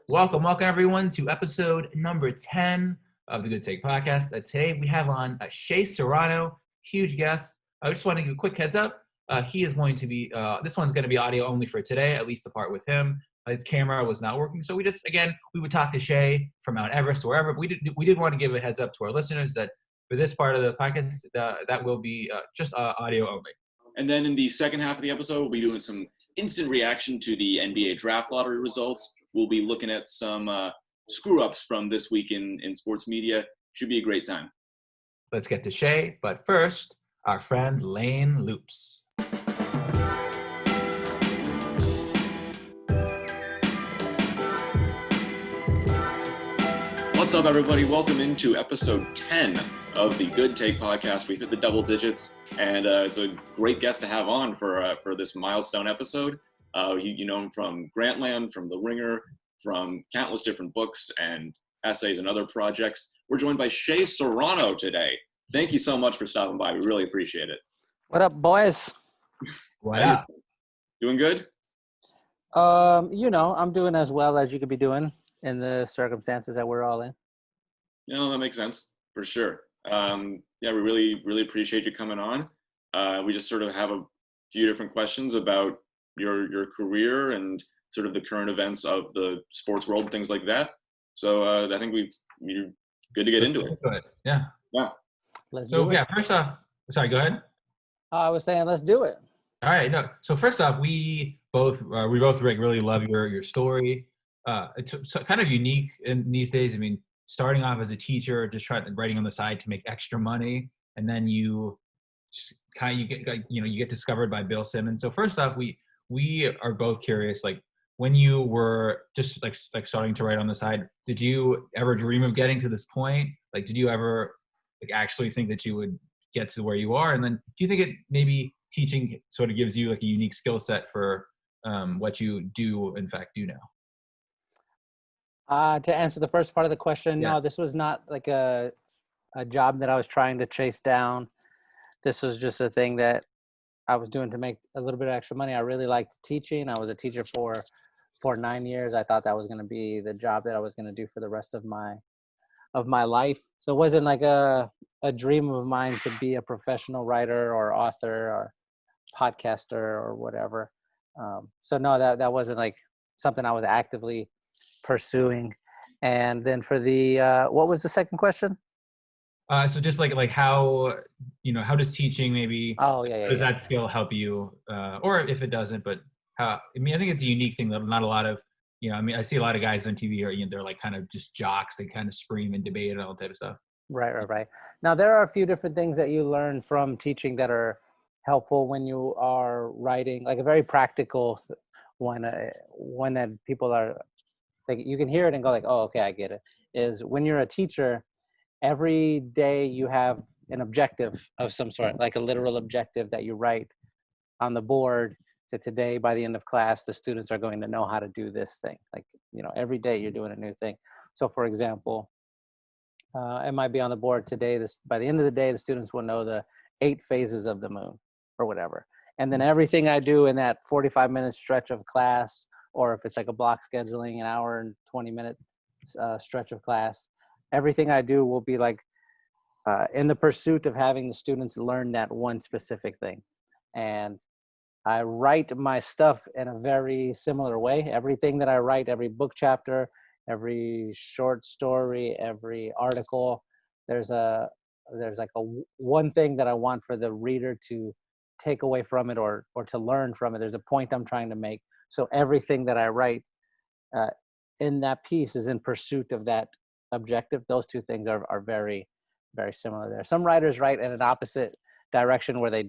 Welcome everyone to episode number 10 of the Good Take Podcast. Today we have on Shea Serrano, huge guest. I just want to give a quick heads up. He is going to be, this one's going to be audio only for today, at least the part with him. His camera was not working. So we would talk to Shea from Mount Everest or wherever. We did want to give a heads up to our listeners that for this part of the podcast, that will be just audio only. And then in the second half of the episode, we'll be doing some instant reaction to the NBA draft lottery results. We'll be looking at some screw-ups from this week in sports media. Should be a great time. Let's get to Shea, but first, our friend Lane Loops. What's up, everybody? Welcome into episode 10 of the Good Take Podcast. We've hit the double digits, and it's a great guest to have on for this milestone episode. You know him from Grantland, from The Ringer, from countless different books and essays and other projects. We're joined by Shea Serrano today. Thank you so much for stopping by. We really appreciate it. What up, boys? What up? Doing good? I'm doing as well as you could be doing in the circumstances that we're all in. Yeah, that makes sense for sure. We really appreciate you coming on. We just sort of have a few different questions about your career and sort of the current events of the sports world and things like that. So I think we're good to get into it. Yeah. Let's do it. First off, sorry, go ahead. I was saying, let's do it. All right. No. So first off, we both really love your story. It's kind of unique in these days. I mean, starting off as a teacher, just writing on the side to make extra money, and then you get discovered by Bill Simmons. So first off, we are both curious, like when you were just like starting to write on the side, did you ever dream of getting to this point? Like, did you ever actually think that you would get to where you are? And then do you think it maybe teaching sort of gives you like a unique skill set for what you do in fact do now? To answer the first part of the question, Yeah. No, this was not like a job that I was trying to chase down. This was just a thing that I was doing to make a little bit of extra money. I really liked teaching. I was a teacher for 9 years. I thought that was going to be the job that I was going to do for the rest of my life. So it wasn't like a dream of mine to be a professional writer or author or podcaster or whatever. So no, that wasn't like something I was actively pursuing. And then for the what was the second question? So just like how does teaching maybe does that skill help you, or if it doesn't, but how, I think it's a unique thing that not a lot of, I see a lot of guys on TV are, they're like kind of just jocks. They kind of scream and debate and all that type of stuff. Right. Now there are a few different things that you learn from teaching that are helpful when you are writing, like a very practical one that people are like, you can hear it and go like, oh, okay, I get it, is when you're a teacher, every day you have an objective of some sort, like a literal objective that you write on the board. So today, by the end of class, the students are going to know how to do this thing. Like, every day you're doing a new thing. So for example, it might be on the board today. By the end of the day, the students will know the 8 phases of the moon or whatever. And then everything I do in that 45-minute stretch of class, or if it's like a block scheduling, an hour and 20-minute stretch of class, everything I do will be like in the pursuit of having the students learn that one specific thing. And I write my stuff in a very similar way. Everything that I write, every book chapter, every short story, every article, there's like a one thing that I want for the reader to take away from it or to learn from it. There's a point I'm trying to make. So everything that I write in that piece is in pursuit of that objective. Those two things are very, very similar there. Some writers write in an opposite direction where they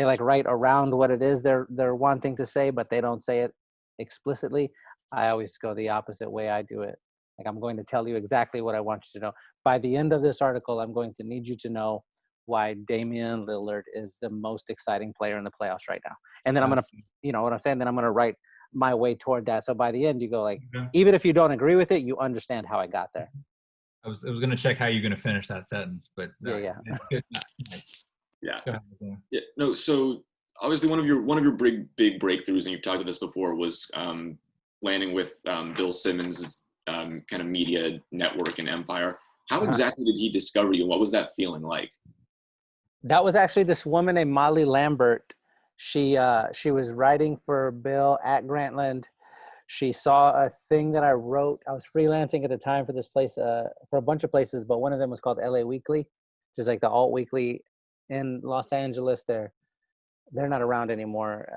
like write around what it is they're wanting to say, but they don't say it explicitly. I always go the opposite way. I do it like, I'm going to tell you exactly what I want you to know. By the end of this article, I'm going to need you to know why Damian Lillard is the most exciting player in the playoffs right now. And then I'm going to, you know what I'm saying? Then I'm going to write my way toward that. So by the end, you go like, even if you don't agree with it, you understand how I got there. I was going to check how you're going to finish that sentence, but yeah. Nice. Yeah. Go ahead. Yeah. No. So obviously one of your big breakthroughs, and you've talked about this before, was landing with Bill Simmons' kind of media network and empire. How Uh-huh. exactly did he discover you? What was that feeling like? That was actually this woman named Molly Lambert. She was writing for Bill at Grantland. She saw a thing that I wrote. I was freelancing at the time for this place, for a bunch of places, but one of them was called LA Weekly, which is like the alt weekly in Los Angeles. They're not around anymore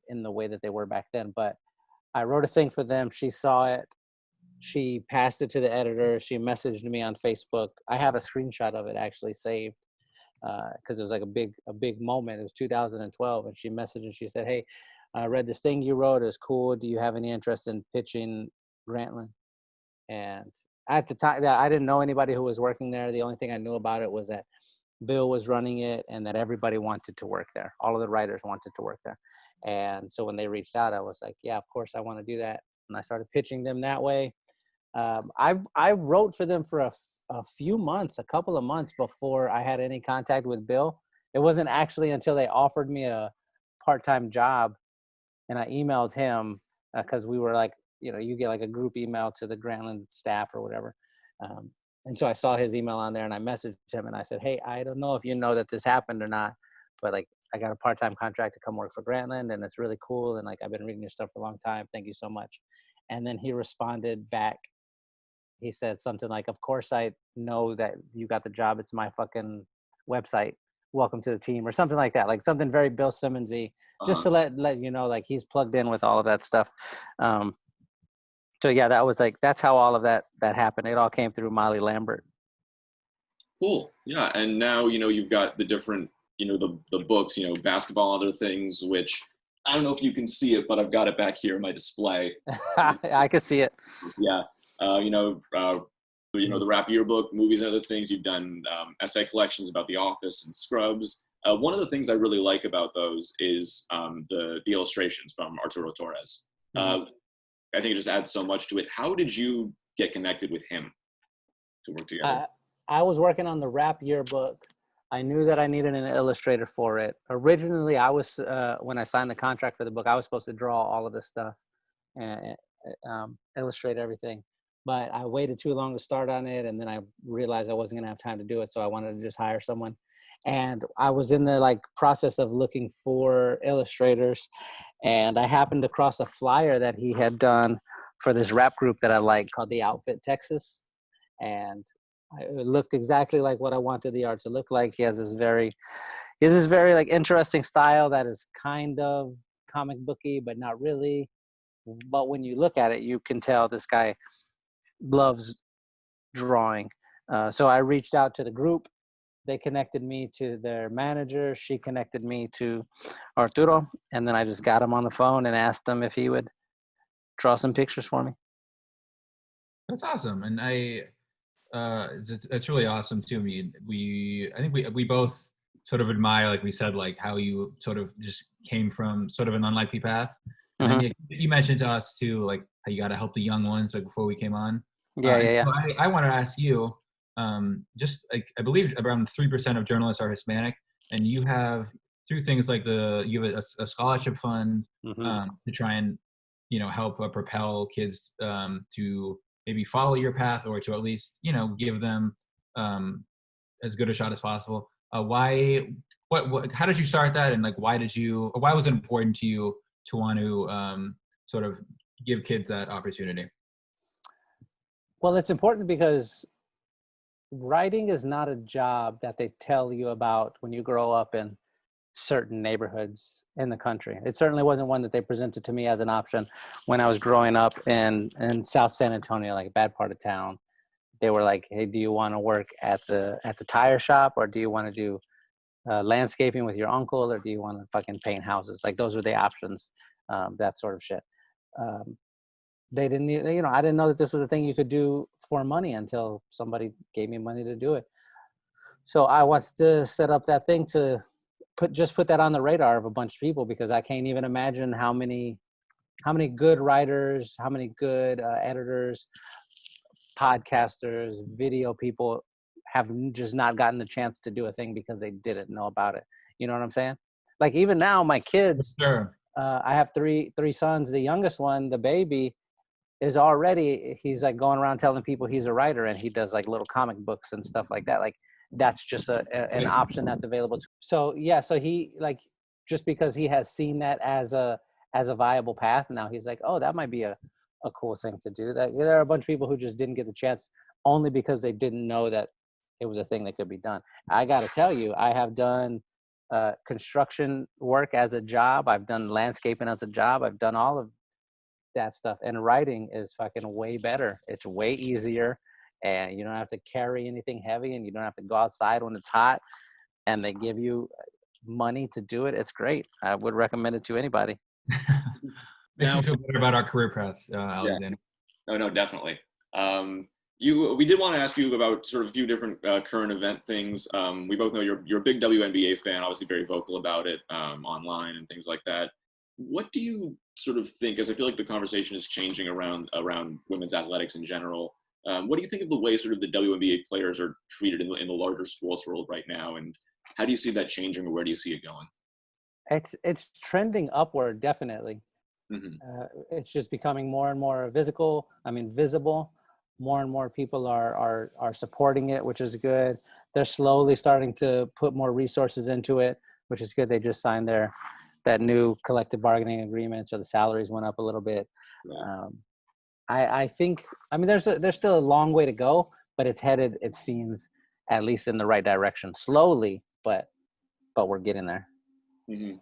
in the way that they were back then. But I wrote a thing for them. She saw it. She passed it to the editor. She messaged me on Facebook. I have a screenshot of it actually saved because it was like a big moment. It was 2012, and she messaged and she said, "Hey, I read this thing you wrote. It's cool. Do you have any interest in pitching Grantland?" And at the time, I didn't know anybody who was working there. The only thing I knew about it was that Bill was running it and that everybody wanted to work there. All of the writers wanted to work there. And so when they reached out, I was like, yeah, of course I want to do that. And I started pitching them that way. I wrote for them for a few months, a couple of months before I had any contact with Bill. It wasn't actually until they offered me a part-time job, and I emailed him because we were like, you get like a group email to the Grantland staff or whatever. And so I saw his email on there, and I messaged him and I said, "Hey, I don't know if you know that this happened or not, but like I got a part-time contract to come work for Grantland, and it's really cool. And like I've been reading your stuff for a long time. Thank you so much." And then he responded back. He said something like, "Of course I know that you got the job. It's my fucking website. Welcome to the team," or something like that. Like something very Bill Simmons-y, just to let you know, like he's plugged in with all of that stuff. So yeah, that's how all of that happened. It all came through Molly Lambert. Cool. Yeah. And now, you've got the different, the books, basketball, other things, which I don't know if you can see it, but I've got it back here in my display. I could see it. Yeah. The rap yearbook, movies and other things. You've done essay collections about The Office and Scrubs. One of the things I really like about those is the illustrations from Arturo Torres. I think it just adds so much to it. How did you get connected with him to work together? I was working on the rap yearbook. I knew that I needed an illustrator for it. Originally, I was when I signed the contract for the book, I was supposed to draw all of this stuff and illustrate everything. But I waited too long to start on it, and then I realized I wasn't gonna have time to do it, so I wanted to just hire someone. And I was in the process of looking for illustrators, and I happened across a flyer that he had done for this rap group that I like called The Outfit Texas, and it looked exactly like what I wanted the art to look like. He has this very interesting style that is kind of comic booky, but not really. But when you look at it, you can tell this guy loves drawing. So I reached out to the group. They connected me to their manager. She connected me to Arturo. And then I just got him on the phone and asked him if he would draw some pictures for me. That's awesome. And it's really awesome too. I think we both sort of admire, like we said, like how you sort of just came from sort of an unlikely path. And then you mentioned to us too, like how you got to help the young ones, like before we came on. Yeah. So I want to ask you, just like I believe around 3% of journalists are Hispanic, and you have through things like you have a scholarship fund to try and help propel kids to maybe follow your path, or to at least give them as good a shot as possible. How did you start that, and why was it important to you to want to sort of give kids that opportunity? Well, it's important because writing is not a job that they tell you about when you grow up in certain neighborhoods in the country. It certainly wasn't one that they presented to me as an option when I was growing up in South San Antonio, like a bad part of town. They were like, "Hey, do you want to work at the tire shop, or do you want to do landscaping with your uncle, or do you want to fucking paint houses?" Like those were the options, that sort of shit. They didn't, I didn't know that this was a thing you could do for money until somebody gave me money to do it. So I wanted to set up that thing to put that on the radar of a bunch of people, because I can't even imagine how many good writers, how many good editors, podcasters, video people have just not gotten the chance to do a thing because they didn't know about it. You know what I'm saying? Like even now, my kids, Sure. I have three sons. The youngest one, the baby, is already, he's like going around telling people he's a writer, and he does like little comic books and stuff like that. Like that's just an option that's available. So yeah, so he like, just because he has seen that as a viable path, now he's like, oh, that might be a cool thing to do. That there are a bunch of people who just didn't get the chance only because they didn't know that it was a thing that could be done. I got to tell you, I have done construction work as a job. I've done landscaping as a job. I've done all of that stuff, and writing is fucking way better. It's way easier, and you don't have to carry anything heavy, and you don't have to go outside when it's hot, and they give you money to do it. It's great. I would recommend it to anybody. Makes me feel better about our career path, Alexander. No, definitely. We did want to ask you about sort of a few different current event things. We both know you're a big WNBA fan, obviously very vocal about it online and things like that. What do you sort of think, as I feel like the conversation is changing around women's athletics in general, what do you think of the way sort of the WNBA players are treated in the larger sports world right now, and how do you see that changing, or where do you see it going? It's trending upward, definitely. Mm-hmm. It's just becoming more and more visible. More and more people are supporting it, which is good. They're slowly starting to put more resources into it, which is good. They just signed that new collective bargaining agreement, so the salaries went up a little bit. Yeah. I think, there's still a long way to go, but it's headed, it seems, at least in the right direction, slowly, but we're getting there. Mm-hmm.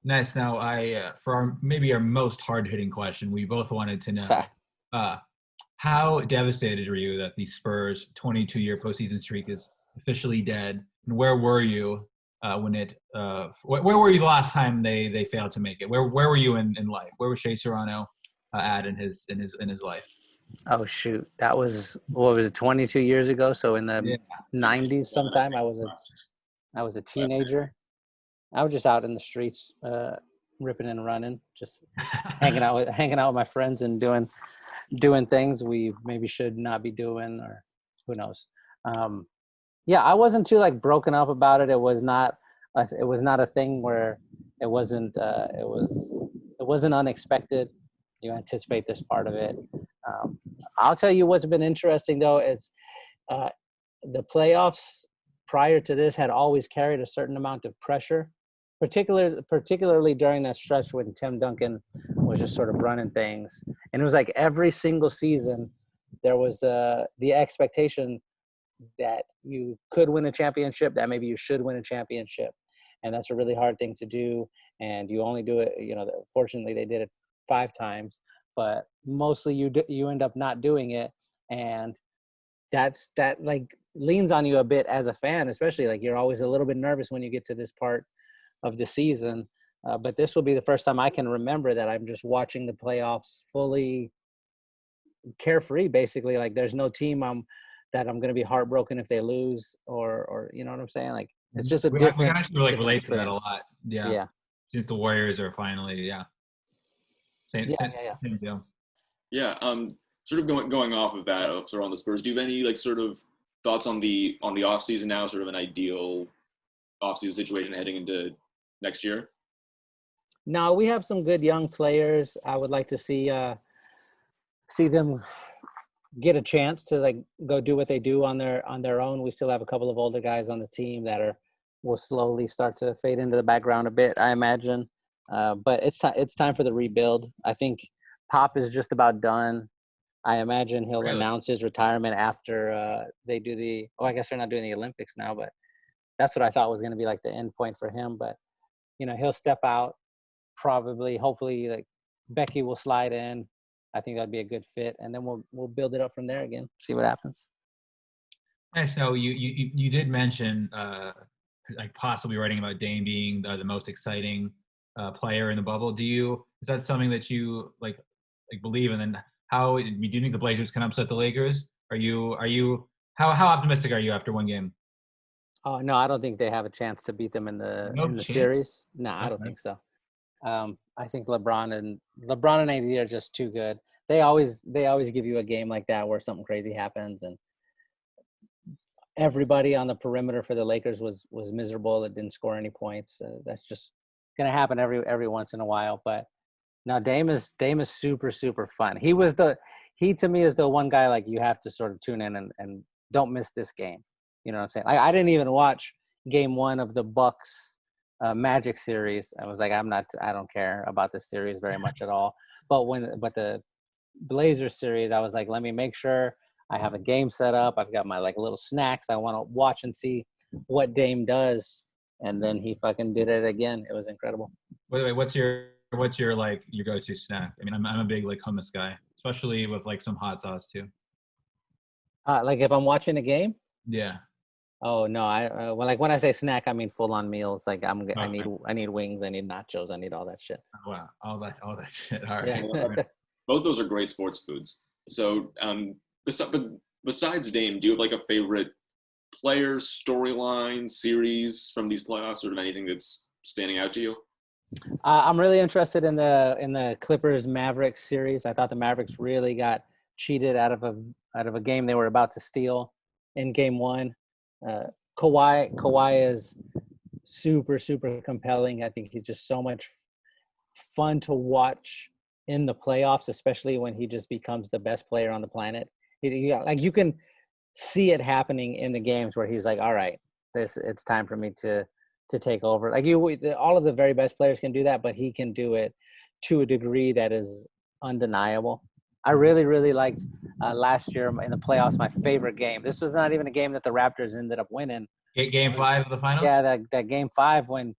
Nice. Now, for our most hard-hitting question, we both wanted to know how devastated were you that the Spurs' 22-year postseason streak is officially dead, and where were you when it? Where were you the last time they failed to make it? Where were you in life? Where was Shea Serrano at in his life? Oh shoot, that was, what was it, 22 years ago? So in the 90s, sometime. I was a teenager. I was just out in the streets, ripping and running, just hanging out with my friends and doing things we maybe should not be doing, or who knows. Yeah, I wasn't too like broken up about it. It was not a thing where it wasn't unexpected. You anticipate this part of it. I'll tell you what's been interesting though is the playoffs prior to this had always carried a certain amount of pressure, particularly during that stretch when Tim Duncan was just sort of running things. And it was like every single season there was the expectation that you could win a championship, that maybe you should win a championship. And that's a really hard thing to do. And you only do it, fortunately they did it 5 times, but mostly you end up not doing it. And that like leans on you a bit as a fan, especially like you're always a little bit nervous when you get to this part of the season. But this will be the first time I can remember that I'm just watching the playoffs fully carefree, basically. Like there's no team that I'm going to be heartbroken if they lose, or you know what I'm saying? Like it's just a different. We actually relate to that a lot. Yeah. Since the Warriors are finally, same deal. Yeah. Sort of going off of that, sort of on the Spurs. Do you have any like sort of thoughts on the off season now? Sort of an ideal off season situation heading into next year? No, we have some good young players. I would like to see them get a chance to like go do what they do on their own. We still have a couple of older guys on the team that will slowly start to fade into the background a bit, I imagine. But it's time for the rebuild. I think Pop is just about done. I imagine he'll announce his retirement after they do I guess they're not doing the Olympics now, but that's what I thought was going to be like the end point for him. But he'll step out probably. Hopefully, like Becky will slide in. I think that'd be a good fit, and then we'll build it up from there again. See what happens. Nice. Now you did mention like possibly writing about Dame being the most exciting player in the bubble. Is that something that you like believe in? And how do you think the Blazers can upset the Lakers? How optimistic are you after one game? Oh no, I don't think they have a chance to beat them in the series. No, I don't think so. I think LeBron and AD are just too good. They always give you a game like that where something crazy happens, and everybody on the perimeter for the Lakers was miserable. It didn't score any points. That's just gonna happen every once in a while. But Now Dame is super super fun. He to me is the one guy like you have to sort of tune in and don't miss this game. You know what I'm saying? I didn't even watch game 1 of the Bucks Magic series. I was like, I don't care about this series very much at all. But the Blazers series, I was like, let me make sure I have a game set up. I've got my like little snacks. I want to watch and see what Dame does. And then he fucking did it again. It was incredible. By the way, what's your like your go-to snack? I mean, I'm a big like hummus guy, especially with like some hot sauce too. Like if I'm watching a game. Yeah. Oh no, well, like when I say snack, I mean full on meals. Like I Okay. need wings, I need nachos, I need all that shit. Wow. All that shit. All right. Yeah. Both those are great sports foods. So, but besides Dame, do you have like a favorite player, storyline, series from these playoffs, or anything that's standing out to you? I'm really interested in the Clippers Mavericks series. I thought the Mavericks really got cheated out of a game they were about to steal in game 1. Kawhi is super super compelling. I think he's just so much fun to watch in the playoffs, especially when he just becomes the best player on the planet. Like you can see it happening in the games where he's like, all right, it's time for me to take over. Like all of the very best players can do that, but he can do it to a degree that is undeniable. I really, really liked last year in the playoffs, my favorite game. This was not even a game that the Raptors ended up winning. Game 5 of the finals. Yeah, that game 5 when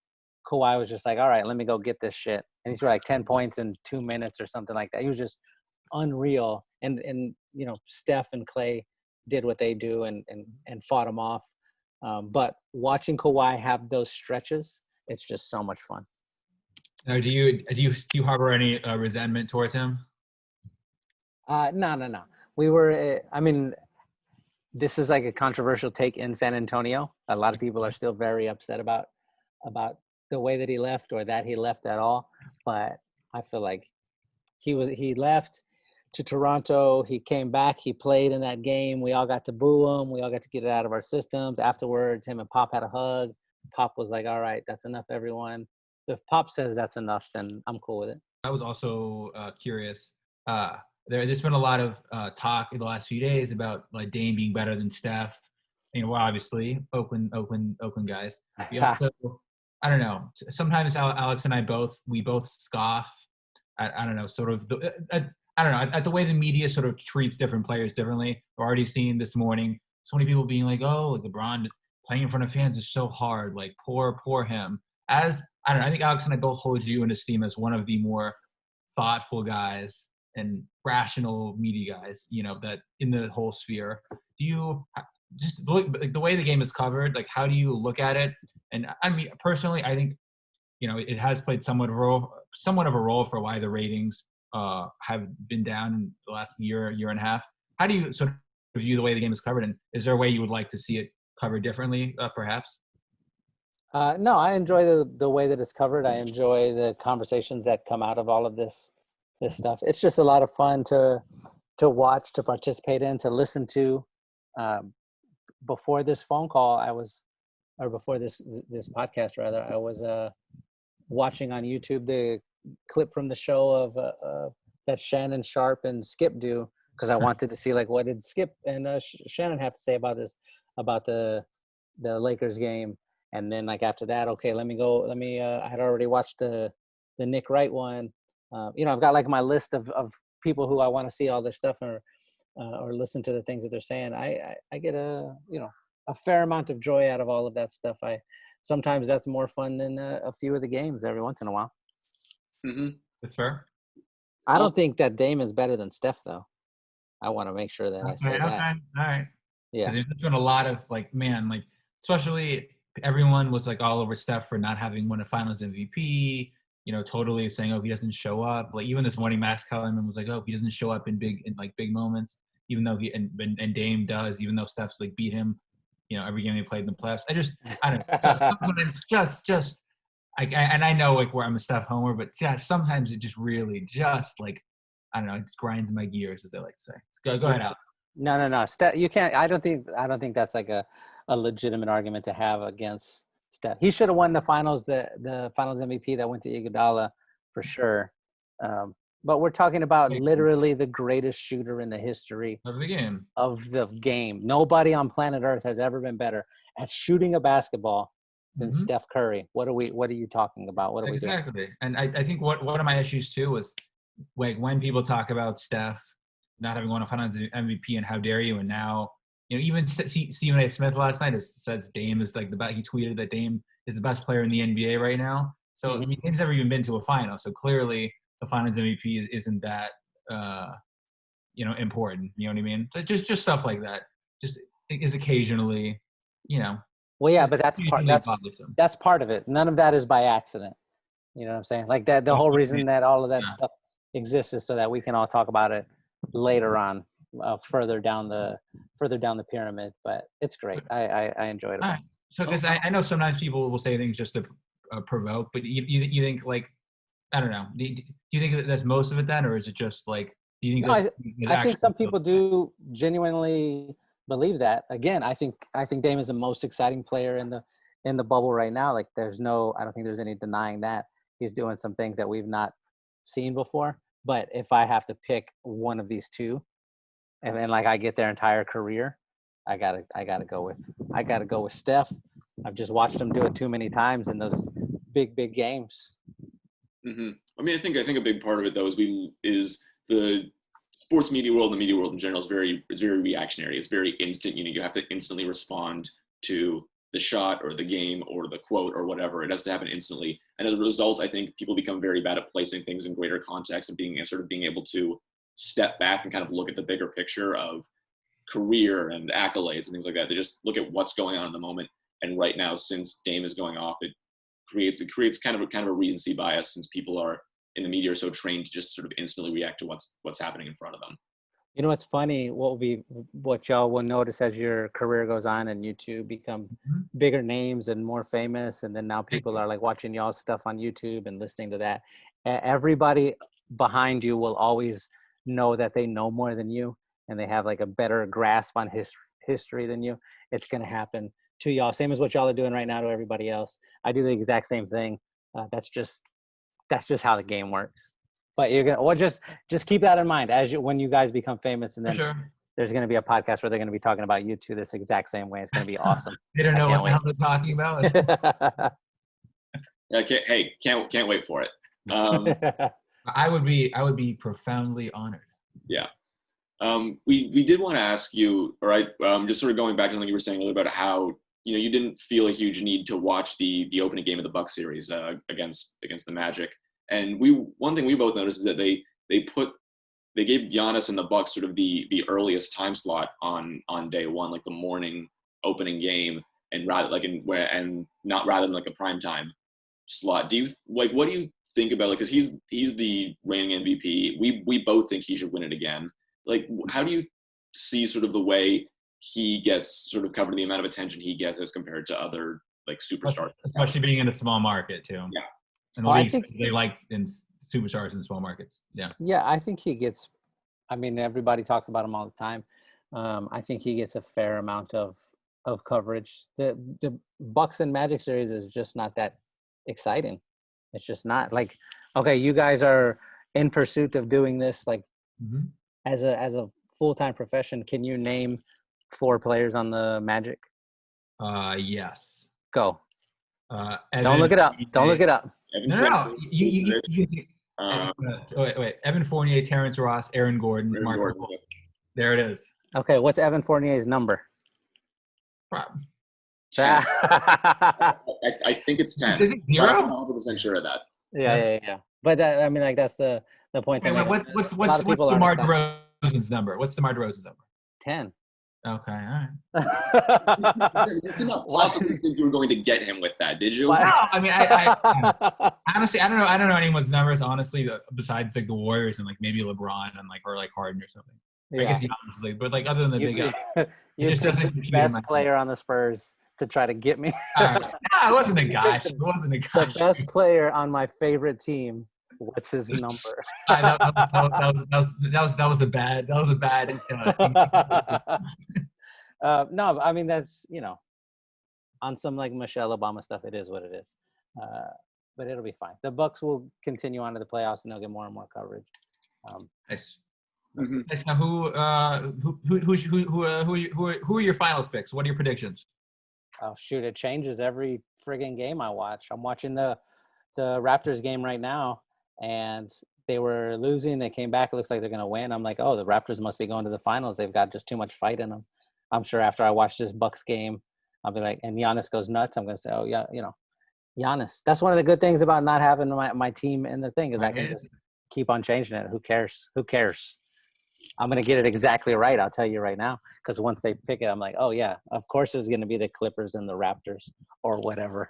Kawhi was just like, all right, let me go get this shit. And he's like 10 points in 2 minutes or something like that. He was just unreal. And you know, Steph and Clay did what they do and fought him off. But watching Kawhi have those stretches, it's just so much fun. Now, do you harbor any resentment towards him? No. We were, I mean, this is like a controversial take in San Antonio. A lot of people are still very upset about the way that he left or that he left at all. But I feel like he left to Toronto. He came back. He played in that game. We all got to boo him. We all got to get it out of our systems. Afterwards, him and Pop had a hug. Pop was like, all right, that's enough, everyone. If Pop says that's enough, then I'm cool with it. I was also curious. There's been a lot of talk in the last few days about like Dame being better than Steph. You know, well, obviously Oakland guys. We also, I don't know. Sometimes Alex and I both scoff at, I don't know, sort of I don't know, at the way the media sort of treats different players differently. We're already seeing this morning so many people being like, oh, like LeBron playing in front of fans is so hard. Like poor him. As I don't know, I think Alex and I both hold you in esteem as one of the more thoughtful guys and rational media guys, you know, that in the whole sphere. Do you just look like the way the game is covered? Like, how do you look at it? And I mean, personally, I think, you know, it has played somewhat of a role for why the ratings have been down in the last year and a half. How do you sort of view the way the game is covered? And is there a way you would like to see it covered differently, perhaps? No, I enjoy the way that it's covered. I enjoy the conversations that come out of all of this stuff. It's just a lot of fun to watch, to participate in, to listen to. Before this phone call, before this podcast rather, I was watching on YouTube the clip from the show of that Shannon Sharp and Skip do, because I wanted to see like what did Skip and Shannon have to say about the Lakers game. And then like after that, okay, I had already watched the Nick Wright one. You know, I've got like my list of people who I want to see all their stuff or listen to the things that they're saying. I get a fair amount of joy out of all of that stuff. Sometimes that's more fun than a few of the games every once in a while. Mm-hmm. That's fair. I don't think that Dame is better than Steph though. I want to make sure that I say that. All right. Yeah. There's been a lot of like, man, like especially everyone was like all over Steph for not having won a Finals MVP. You know, totally saying, oh, he doesn't show up. Like even this morning, Max Kellerman was like, oh, he doesn't show up in big moments, even though and Dame does, even though Steph's like beat him, you know, every game he played in the playoffs. I don't know. Sometimes just and I know like where I'm a Steph homer, but just sometimes it just really just like, I don't know, it just grinds my gears, as they like to say. Go ahead, Alex. No. Steph, you can't. I don't think that's like a legitimate argument to have against Steph. He should have won the finals, the finals MVP that went to Iguodala for sure. But we're talking about Like, literally the greatest shooter in the history of the game. of the game. Nobody on planet Earth has ever been better at shooting a basketball than Mhm. Steph Curry. What are you talking about? What are we doing? Exactly. And I think one of my issues too was like when people talk about Steph not having won a Finals MVP and how dare you, and now even Stephen A. Smith last night says Dame is like the best. He tweeted that Dame is the best player in the NBA right now. So I mean, Dame's never even been to a final. So clearly, the Finals MVP isn't that important. You know what I mean? So just stuff like that. Just is occasionally, Well, yeah, is but occasionally bothersome. that's part of it. None of that is by accident. You know what I'm saying? Like that, the whole reason that all of that Yeah. stuff exists is so that we can all talk about it later on, further down the pyramid. But it's great. I enjoyed it. All right. So, because I know sometimes people will say things just to provoke, but you think like, I don't know. Do you think that that's most of it then, or is it just like? Do you think No, that's? I think some people do genuinely believe that. Again, I think Dame is the most exciting player in the bubble right now. Like I don't think there's any denying that he's doing some things that we've not seen before. But if I have to pick one of these two, and then like I get their entire career, I gotta go with Steph. I've just watched him do it too many times in those big games. Mm-hmm. I mean, I think a big part of it though is the sports media world, and the media world in general is very reactionary. It's very instant. You have to instantly respond to the shot or the game or the quote or whatever. It has to happen instantly. And as a result, I think people become very bad at placing things in greater context and being able to step back and kind of look at the bigger picture of career and accolades and things like that. They just look at what's going on in the moment. And right now, since Dame is going off, it creates kind of a recency bias, since people are in the media are so trained to just sort of instantly react to what's happening in front of them. You know what's funny? What y'all will notice as your career goes on and you two become bigger names and more famous, and then now people are like watching y'all's stuff on YouTube and listening to that. Everybody behind you will always know that they know more than you, and they have like a better grasp on history than you. It's gonna happen to y'all, same as what y'all are doing right now to everybody else. I do the exact same thing. That's just how the game works. But you're gonna, or just keep that in mind when you guys become famous, and then there's gonna be a podcast where they're gonna be talking about you two this exact same way. It's gonna be awesome. They don't know what the hell they're talking about. Can't wait for it. I would be profoundly honored. Yeah. We did want to ask you, all right, just sort of going back to something you were saying a little about how you didn't feel a huge need to watch the opening game of the Bucks series against the Magic. And one thing we both noticed is that they gave Giannis and the Bucks sort of the earliest time slot on day one, like the morning opening game, and rather than like a prime time slot. What do you think about, like, because he's the reigning MVP. We both think he should win it again. Like, how do you see sort of the way he gets sort of covered, the amount of attention he gets as compared to other like superstars, especially being in a small market too? Yeah. And I think they like in superstars in small markets. Yeah. Yeah, I think he gets. I mean, everybody talks about him all the time. I think he gets a fair amount of coverage. The Bucks and Magic series is just not that exciting. It's just not like, okay, you guys are in pursuit of doing this like as a full-time profession. Can you name 4 players on the Magic? Yes. Go. Evan, Don't look it up. Don't look it up. No. Wait. Evan Fournier, Terrence Ross, Aaron Gordon, Mark. There it is. Okay, what's Evan Fournier's number? 10. I think it's 10. Is it 0? I'm not 100% sure of that. Yeah. But I mean, like, that's the point. Okay, what's DeMar DeRozan's number? What's DeMar DeRozan's number? 10. Okay, all right. You did not possibly think you were going to get him with that, did you? No, I mean, I honestly, I don't know anyone's numbers, honestly, besides like the Warriors and like maybe LeBron and like, or like Harden or something. Yeah. I guess honestly, but like other than the big guy, you just doesn't the best player on the Spurs to try to get me. No, it wasn't a guy. It wasn't a guy. The best player on my favorite team. What's his number? That was a bad. No, I mean, that's on some like Michelle Obama stuff. It is what it is. but it'll be fine. The Bucks will continue on to the playoffs, and they'll get more and more coverage. Nice. Mhm. Nice. Now, who are your finals picks? What are your predictions? Oh shoot, it changes every friggin' game I watch. I'm watching the Raptors game right now, and they were losing. They came back. It looks like they're gonna win. I'm like, oh, the Raptors must be going to the finals. They've got just too much fight in them. I'm sure after I watch this Bucks game, I'll be like, and Giannis goes nuts. I'm gonna say, oh yeah, Giannis. That's one of the good things about not having my team in the thing is I can just keep on changing it. Who cares? Who cares? I'm going to get it exactly right. I'll tell you right now. Because once they pick it, I'm like, oh, yeah, of course it was going to be the Clippers and the Raptors or whatever.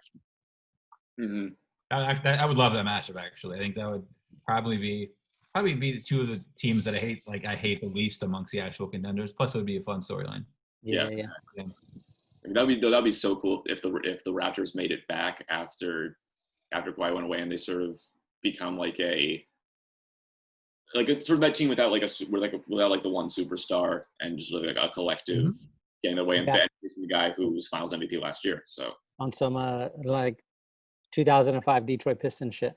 Mhm. I would love that matchup, actually. I think that would probably be the two of the teams that I hate the least amongst the actual contenders. Plus, it would be a fun storyline. Yeah. That'd be so cool if the Raptors made it back after Kawhi went away and they sort of become like a sort of that team without without the one superstar and just like a collective getting their way and facing the guy who was Finals MVP last year. So on some like 2005 Detroit Pistons shit.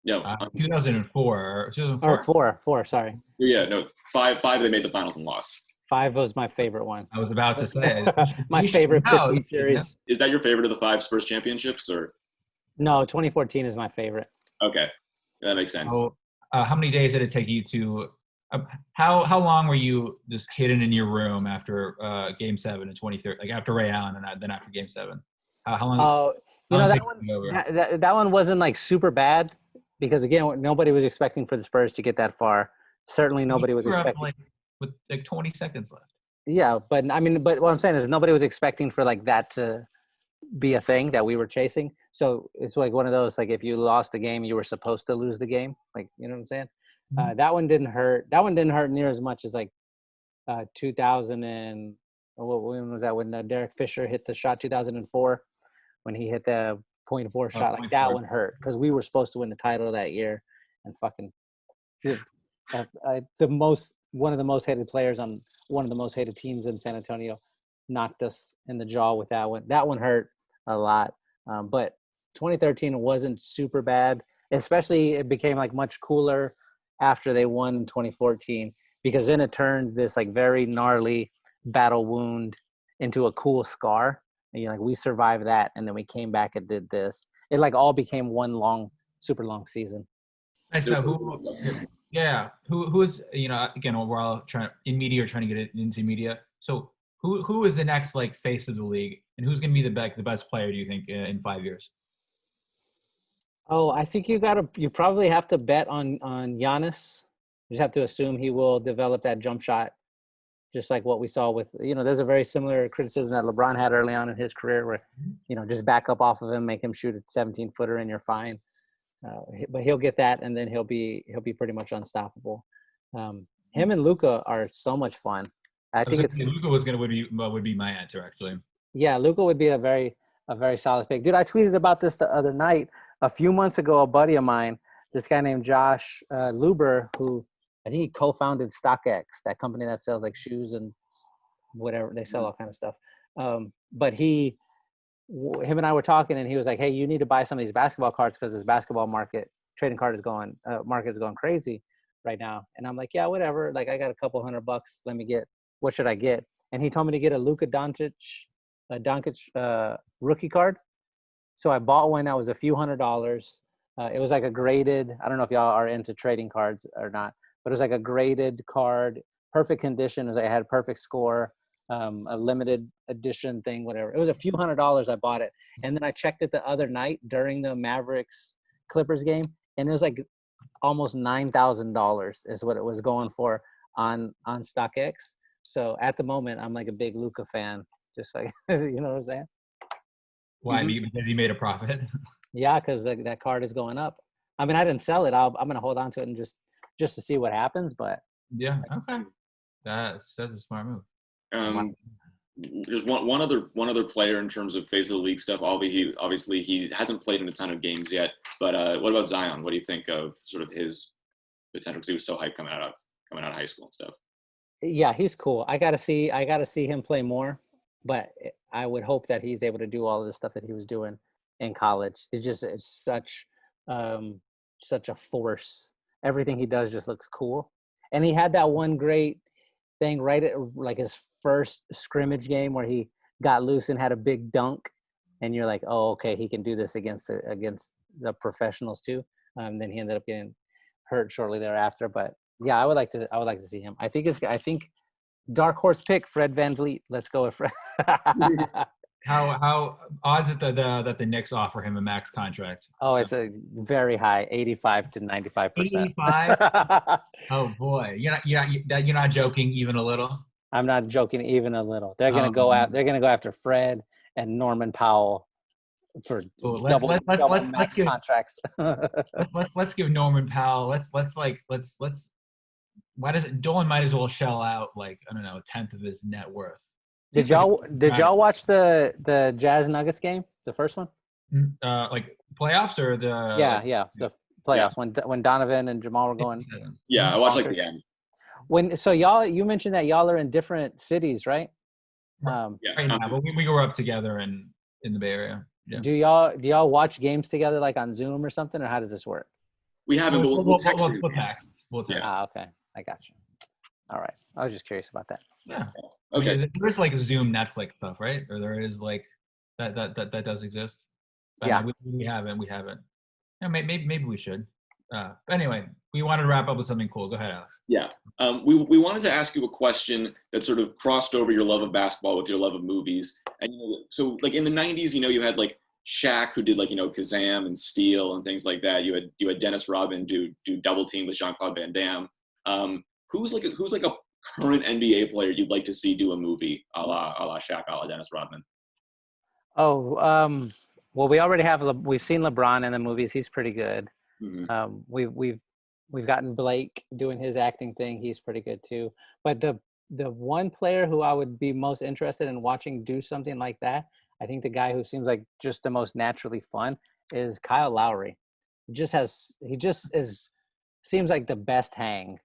Yeah, 2004. Or four. Sorry. Yeah, no, five. They made the finals and lost. 5 was my favorite one. I was about to say my favorite Pistons series. Is that your favorite of the 5 Spurs championships, or? No, 2014 is my favorite. Okay, that makes sense. So, how many days did it take you to? How long were you just hidden in your room after Game 7 in 2013? Like after Ray Allen and then after Game 7? How long? That one wasn't like super bad because again, nobody was expecting for the Spurs to get that far. Certainly, nobody was expecting. With like 20 seconds left. Yeah, but what I'm saying is nobody was expecting for like that to be a thing that we were chasing. So it's like one of those, like if you lost the game, you were supposed to lose the game. Like, you know what I'm saying? That one didn't hurt. That one didn't hurt near as much as like 2000 and when was that? When Derek Fisher hit the shot 2004, when he hit the .4 shot, like that one hurt because we were supposed to win the title that year, and fucking one of the most hated players on one of the most hated teams in San Antonio knocked us in the jaw with that one. That one hurt a lot. But 2013 wasn't super bad, especially it became like much cooler after they won in 2014 because then it turned this like very gnarly battle wound into a cool scar. And you're like, we survived that. And then we came back and did this. It like all became one super long season. Nice. Who is, again, we're all trying to get it into media. So who is the next like face of the league, and who's going to be the best player, do you think, in 5 years? Oh, I think you probably have to bet on Giannis. You just have to assume he will develop that jump shot, just like what we saw with, there's a very similar criticism that LeBron had early on in his career where, just back up off of him, make him shoot a 17-footer and you're fine. But he'll get that, and then he'll be pretty much unstoppable. Him and Luka are so much fun. I think Luka would be my answer actually. Yeah, Luka would be a very solid pick, dude. I tweeted about this the other night. A few months ago, a buddy of mine, this guy named Josh Luber, who I think he co-founded StockX, that company that sells like shoes and whatever. They sell all kind of stuff. But him and I were talking, and he was like, "Hey, you need to buy some of these basketball cards because this basketball trading card market is going crazy right now." And I'm like, "Yeah, whatever. Like, I got a couple $100. Let me get. What should I get?" And he told me to get a Luka Doncic rookie card. So I bought one that was a few $100s. It was like a graded. I don't know if y'all are into trading cards or not, but it was like a graded card, perfect condition. It had a perfect score. A limited edition thing, whatever. It was a few $100s. I bought it, and then I checked it the other night during the Mavericks Clippers game, and it was like almost $9,000 is what it was going for on StockX. So at the moment, I'm like a big Luka fan, just like you know what I'm saying. Why? Because he made a profit. Yeah, because that card is going up. I mean, I didn't sell it. I'm gonna hold on to it and just to see what happens. But yeah, okay, that's a smart move. Just one other player in terms of face of the league stuff. Obviously he hasn't played in a ton of games yet. But what about Zion? What do you think of sort of his potential? Because he was so hyped coming out of high school and stuff. Yeah, he's cool. I gotta see him play more. But I would hope that he's able to do all of the stuff that he was doing in college. It's such such a force. Everything he does just looks cool. And he had that one great thing right at like his first scrimmage game where he got loose and had a big dunk, and you're like, oh, okay, he can do this against the professionals too. Then he ended up getting hurt shortly thereafter, but yeah, I would like to see him. I think dark horse pick Fred VanVleet. Let's go with Fred. How odds that the Knicks offer him a max contract? Oh, it's a very high, 85 to 95%. 85. Oh boy, you're not joking even a little. I'm not joking even a little. They're gonna go after Fred and Norman Powell for double max contracts. let's give Norman Powell. Let's why does it? Dolan might as well shell out like I don't know, a tenth of his net worth. Did y'all watch the Jazz Nuggets game, the first one? Like playoffs or the the playoffs when Donovan and Jamal were going. Yeah, I watched like the end. You mentioned that y'all are in different cities, right? Right now, but we grew up together in the Bay Area. Yeah. Do y'all watch games together like on Zoom or something, or how does this work? We haven't, but we'll text. We'll text. Okay, I got you. All right, I was just curious about that. Yeah. Okay. I mean, there's like Zoom Netflix stuff, right? Or there is like that does exist. But yeah. We haven't. Yeah, maybe we should. Anyway, we wanted to wrap up with something cool. Go ahead, Alex. Yeah. We wanted to ask you a question that sort of crossed over your love of basketball with your love of movies. And so like in the 90s, you had like Shaq who did like, Kazam and Steel and things like that. You had Dennis Rodman do Double Team with Jean-Claude Van Damme. Who's like a current NBA player you'd like to see do a movie a la Shaq, a la Dennis Rodman? Oh, well, we've seen LeBron in the movies. He's pretty good. Mm-hmm. We've gotten Blake doing his acting thing. He's pretty good too. But the one player who I would be most interested in watching do something like that, I think the guy who seems like just the most naturally fun is Kyle Lowry. He seems like the best hang,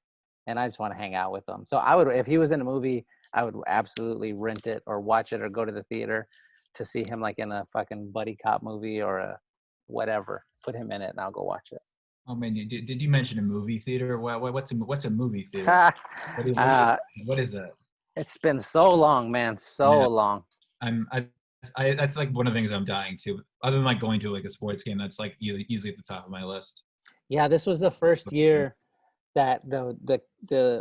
and I just want to hang out with him. So I would, if he was in a movie, I would absolutely rent it or watch it or go to the theater to see him like in a fucking buddy cop movie or a whatever. Put him in it and I'll go watch it. Oh man, did you mention a movie theater? What's a movie theater? What is that? It's been so long, man. Long. That's like one of the things I'm dying to. Other than like going to like a sports game, that's like easily at the top of my list. Yeah, this was the first year that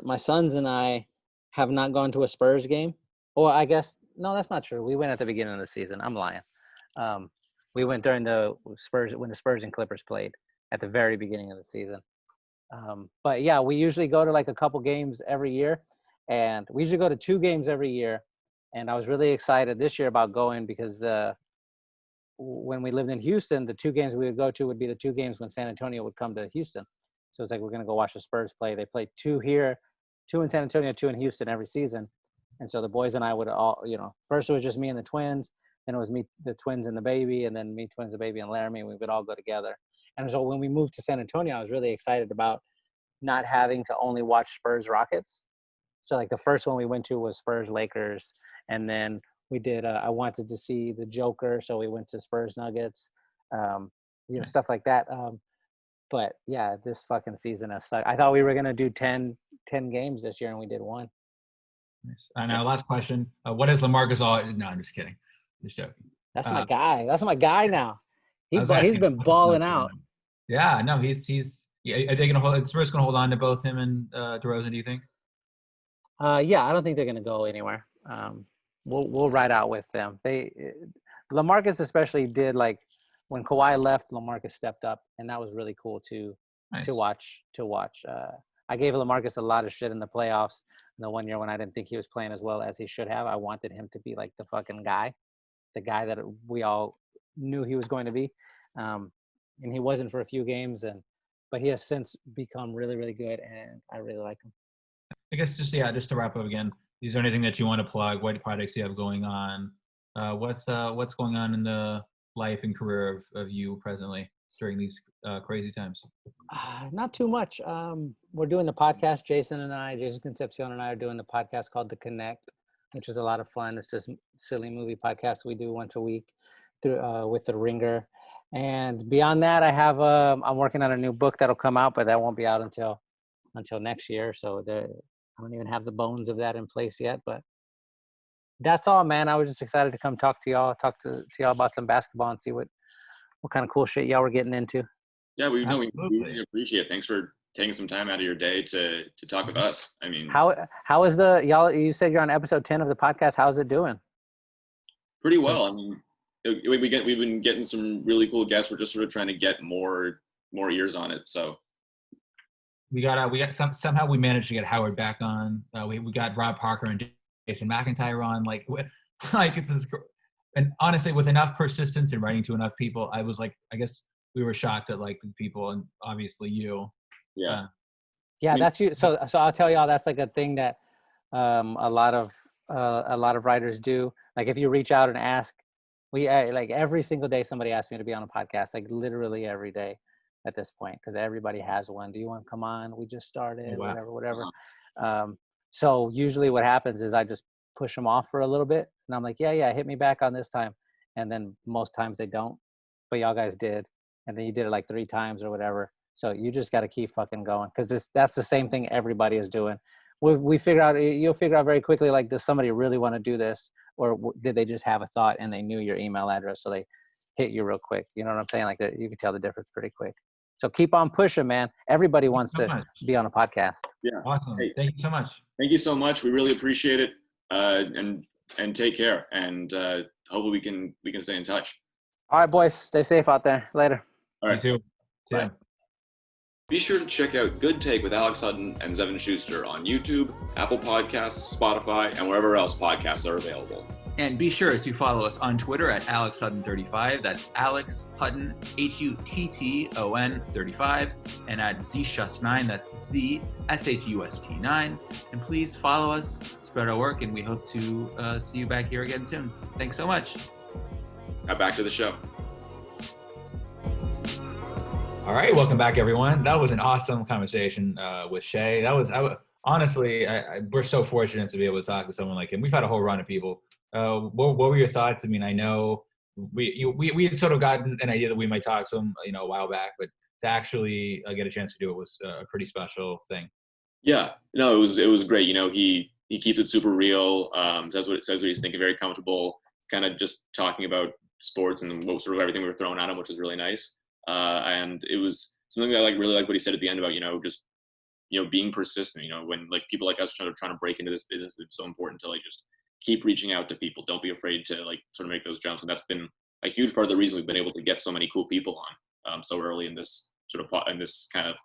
my sons and I have not gone to a Spurs game. Or I guess no, that's not true. We went at the beginning of the season. I'm lying. We went during the Spurs when the Spurs and Clippers played at the very beginning of the season. But yeah, we usually go to like a couple games every year, and we usually go to 2 games every year. And I was really excited this year about going because when we lived in Houston, the 2 games we would go to would be the 2 games when San Antonio would come to Houston. So it's like we're gonna go watch the Spurs play. They play 2 here, 2 in San Antonio, 2 in Houston every season. And so the boys and I would all, first it was just me and the twins. Then it was me, the twins and the baby, and then me, twins, the baby, and Laramie. We would all go together. And so when we moved to San Antonio, I was really excited about not having to only watch Spurs Rockets. So like the first one we went to was Spurs Lakers. And then we did, I wanted to see the Joker. So we went to Spurs Nuggets, stuff like that. But yeah, this fucking season has sucked. I thought we were going to do 10 games this year and we did 1. Nice. Now, last question. What is LaMarcus Aldridge? No, I'm just kidding. Just joking. That's my guy. That's my guy now. He's been balling out. Yeah, no, he's. Are they gonna hold? Spurs gonna hold on to both him and DeRozan? Do you think? Yeah, I don't think they're gonna go anywhere. We'll ride out with them. LaMarcus especially did like when Kawhi left, LaMarcus stepped up, and that was really cool to watch. I gave LaMarcus a lot of shit in the playoffs. The one year when I didn't think he was playing as well as he should have, I wanted him to be like the fucking guy, the guy that we all knew he was going to be. And he wasn't for a few games, but he has since become really, really good, and I really like him. I guess just to wrap up again, is there anything that you want to plug? What projects you have going on? What's going on in the life and career of you presently during these crazy times? Not too much. We're doing the podcast. Jason Concepcion and I are doing the podcast called The Connect, which is a lot of fun. It's this silly movie podcast we do once a week with The Ringer. And beyond that, I'm working on a new book that'll come out, but that won't be out until next year. So I don't even have the bones of that in place yet. But that's all, man. I was just excited to come talk to y'all about some basketball and see what kind of cool shit y'all were getting into. Yeah, we really appreciate it. Thanks for taking some time out of your day to talk with us. I mean, how is y'all? You said you're on episode 10 of the podcast. How's it doing? Pretty well. I mean, we've been getting some really cool guests. We're just sort of trying to get more ears on it. So we got somehow we managed to get Howard back on. We got Rob Parker and Jason McIntyre on. Like it's this, and honestly, with enough persistence and writing to enough people, I was like, I guess we were shocked at like the people, and obviously you. Yeah. Yeah, that's you. So I'll tell y'all that's like a thing that a lot of writers do. Like if you reach out and ask, like every single day somebody asks me to be on a podcast, like literally every day at this point, because everybody has one. Do you want to come on? We just started, Oh, wow. whatever. So usually what happens is I just push them off for a little bit, and I'm like, yeah, hit me back on this time, and then most times they don't, but y'all guys did, and then you did it like 3 times or whatever. So you just got to keep fucking going, because that's the same thing everybody is doing. You'll figure out very quickly, like, does somebody really want to do this, or did they just have a thought and they knew your email address, so they hit you real quick? You know what I'm saying? Like that, you can tell the difference pretty quick. So keep on pushing, man. Everybody wants to be on a podcast. Yeah. Awesome. Hey, thank you so much. Thank you so much. We really appreciate it. And take care. And hopefully we can stay in touch. All right, boys. Stay safe out there. Later. All right. You too. Bye. Be sure to check out Good Take with Alex Hutton and Zevan Schuster on YouTube, Apple Podcasts, Spotify, and wherever else podcasts are available. And be sure to follow us on Twitter at AlexHutton35. That's Alex Hutton, Hutton 35, and at ZShust9. That's ZSHUST9. And please follow us, spread our work, and we hope to see you back here again soon. Thanks so much. Now back to the show. All right, welcome back, everyone. That was an awesome conversation with Shea. Honestly, we're so fortunate to be able to talk with someone like him. We've had a whole run of people. What were your thoughts? I mean, I know we had sort of gotten an idea that we might talk to him, a while back, but to actually get a chance to do it was a pretty special thing. Yeah, no, it was great. He keeps it super real. Says what he's thinking, very comfortable, kind of just talking about sports and sort of everything we were throwing at him, which was really nice. And it was something I really like what he said at the end about, just, being persistent, when like people like us trying to break into this business, it's so important to like just keep reaching out to people. Don't be afraid to like sort of make those jumps. And that's been a huge part of the reason we've been able to get so many cool people on so early in this sort of in this kind of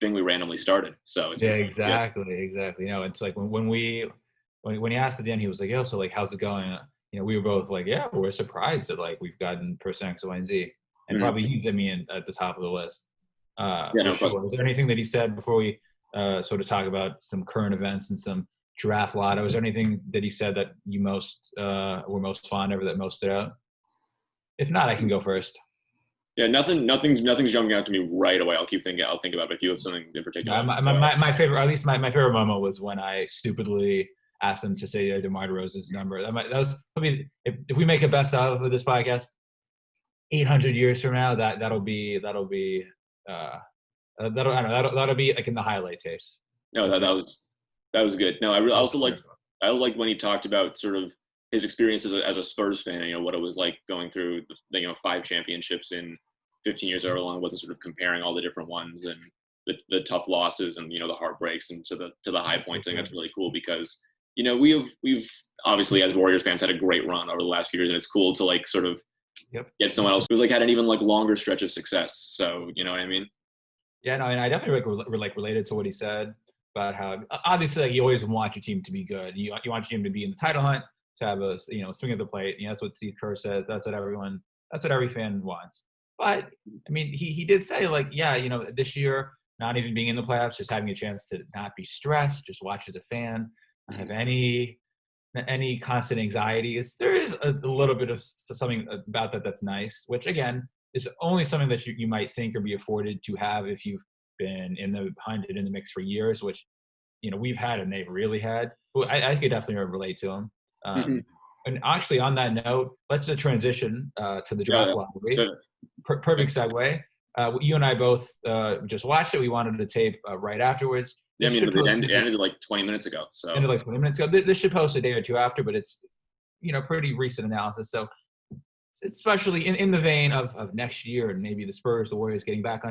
thing we randomly started. So it's exactly. It's like when he asked at the end, he was like, so like, how's it going? We were both like, yeah, we're surprised that like we've gotten person X, Y, and Z. And probably he's at the top of the list. Sure. Was there anything that he said before we sort of talk about some current events and some draft lotto? Is there anything that he said that you were most fond of, or that most stood out? If not, I can go first. Yeah, nothing's jumping out to me right away. I'll think about it. If you have something in particular. My favorite, at least my favorite moment was when I stupidly asked him to say DeMar DeRozan's number. That was probably, if we make a best of this podcast, 800 years from now, that'll be like in the highlight tapes. No, that was good. No, I also liked when he talked about sort of his experience as a Spurs fan. What it was like going through the 5 championships in 15 years, however long it was, and sort of comparing all the different ones and the tough losses and the heartbreaks and to the high points. I think that's really cool because we've obviously as Warriors fans had a great run over the last few years, and it's cool to like sort of get someone else who's like had an even like longer stretch of success. So you know what I mean? Yeah, no, and I definitely related to what he said about how obviously like, you always want your team to be good. You want your team to be in the title hunt, to have a swing of the plate. That's what Steve Kerr says. That's what every fan wants. But I mean, he did say like, this year not even being in the playoffs, just having a chance to not be stressed, just watch as a fan, not have any constant anxieties. There is a little bit of something about that that's nice, which again is only something that you might think or be afforded to have if you've been in the mix for years, which we've had and they've really had. But I could definitely relate to them. And actually, on that note, let's transition to the draft lottery. perfect segue. You and I both just watched it. We wanted to tape right afterwards. Yeah, I This mean, should it ended like 20 minutes ago. So ended like 20 minutes ago. This should post a day or two after, but it's pretty recent analysis. So especially in the vein of next year and maybe the Spurs, the Warriors getting back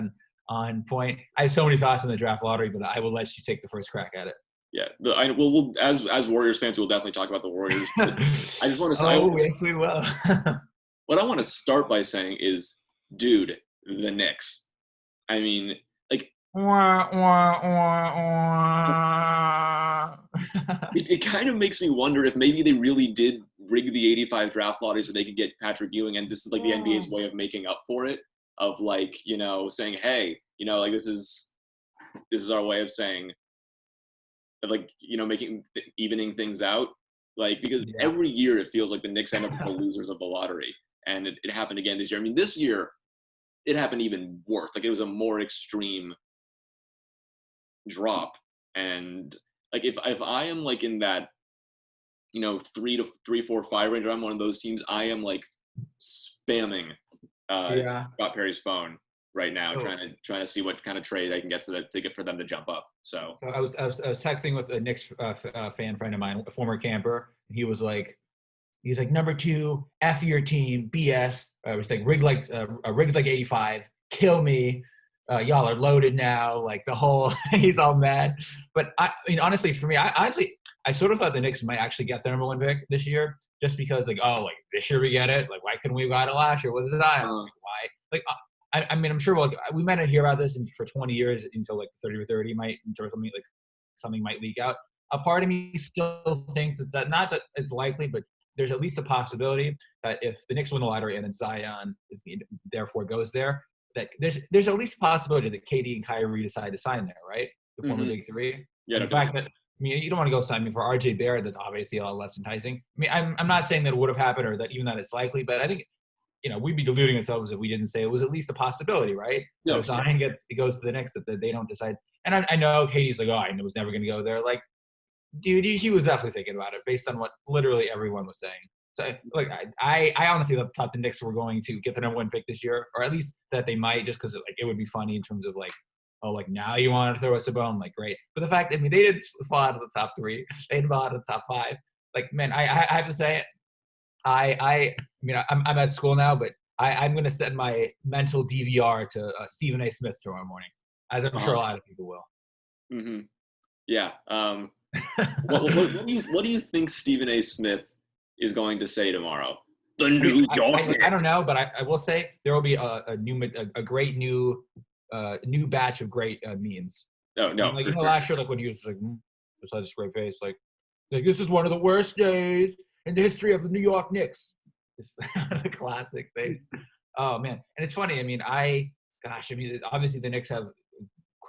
on point. I have so many thoughts on the draft lottery, but I will let you take the first crack at it. Yeah, we'll as Warriors fans, we'll definitely talk about the Warriors. I just want to say, yes, we will. What I want to start by saying is, dude, the Knicks. I mean, like, it kind of makes me wonder if maybe they really did rig the 85 draft lottery so they could get Patrick Ewing, and this is like the NBA's way of making up for it, of like, saying, hey, like this is our way of saying, like, evening things out, like, because every year it feels like the Knicks end up with the losers of the lottery, and it happened again this year. I mean, this year it happened even worse. Like, it was a more extreme drop, and like if I am like in that 3 to 3, 4, 5 range, or I'm one of those teams, I am like spamming Scott Perry's phone right now, trying to see what kind of trade I can get to get for them to jump up. So I was texting with a Knicks fan friend of mine, a former camper. And he was like, number 2, F your team, BS. It was like rigged like 85, kill me. Y'all are loaded now. Like the whole, he's all mad. But I mean, honestly, for me, I sort of thought the Knicks might actually get the number 1 pick this year, just because like, oh, like this year we get it. Like, why couldn't we have got it last year? What is Zion? Why? Like, I mean, I'm sure we might not hear about this for 20 years until like 30 or 30 might, until something might leak out. A part of me still thinks it's not that it's likely, but there's at least a possibility that if the Knicks win the lottery and then Zion therefore goes there, that there's at least a possibility that KD and Kyrie decide to sign there, right? The former Big Three. Yeah. The fact that, I mean, you don't want to go sign for RJ Barrett. That's obviously a lot less enticing. I mean, I'm not saying that it would have happened or that even that it's likely, but I think we'd be deluding ourselves if we didn't say it was at least a possibility, right? No, if Zion goes to the Knicks, that they don't decide. And I know KD's like, oh, I was never going to go there. Like, dude, he was definitely thinking about it based on what literally everyone was saying. So, like, I honestly thought the Knicks were going to get the number 1 pick this year, or at least that they might, just because like it would be funny in terms of like, oh, like now you want to throw us a bone, like great. But the fact, I mean, they did fall out of the top 3, they didn't fall out of the top 5. Like, man, I have to say it. I mean, I'm at school now, but I'm going to set my mental DVR to Stephen A. Smith tomorrow morning, as I'm sure a lot of people will. Mm-hmm. Yeah. What do you think Stephen A. Smith is going to say tomorrow? The New York Knicks. I don't know, but I will say there will be a great new batch of great memes. No. Like, last year, like when he was like, besides this great face, like this is one of the worst days in the history of the New York Knicks. It's the classic things. Oh man, and it's funny. I mean, obviously the Knicks have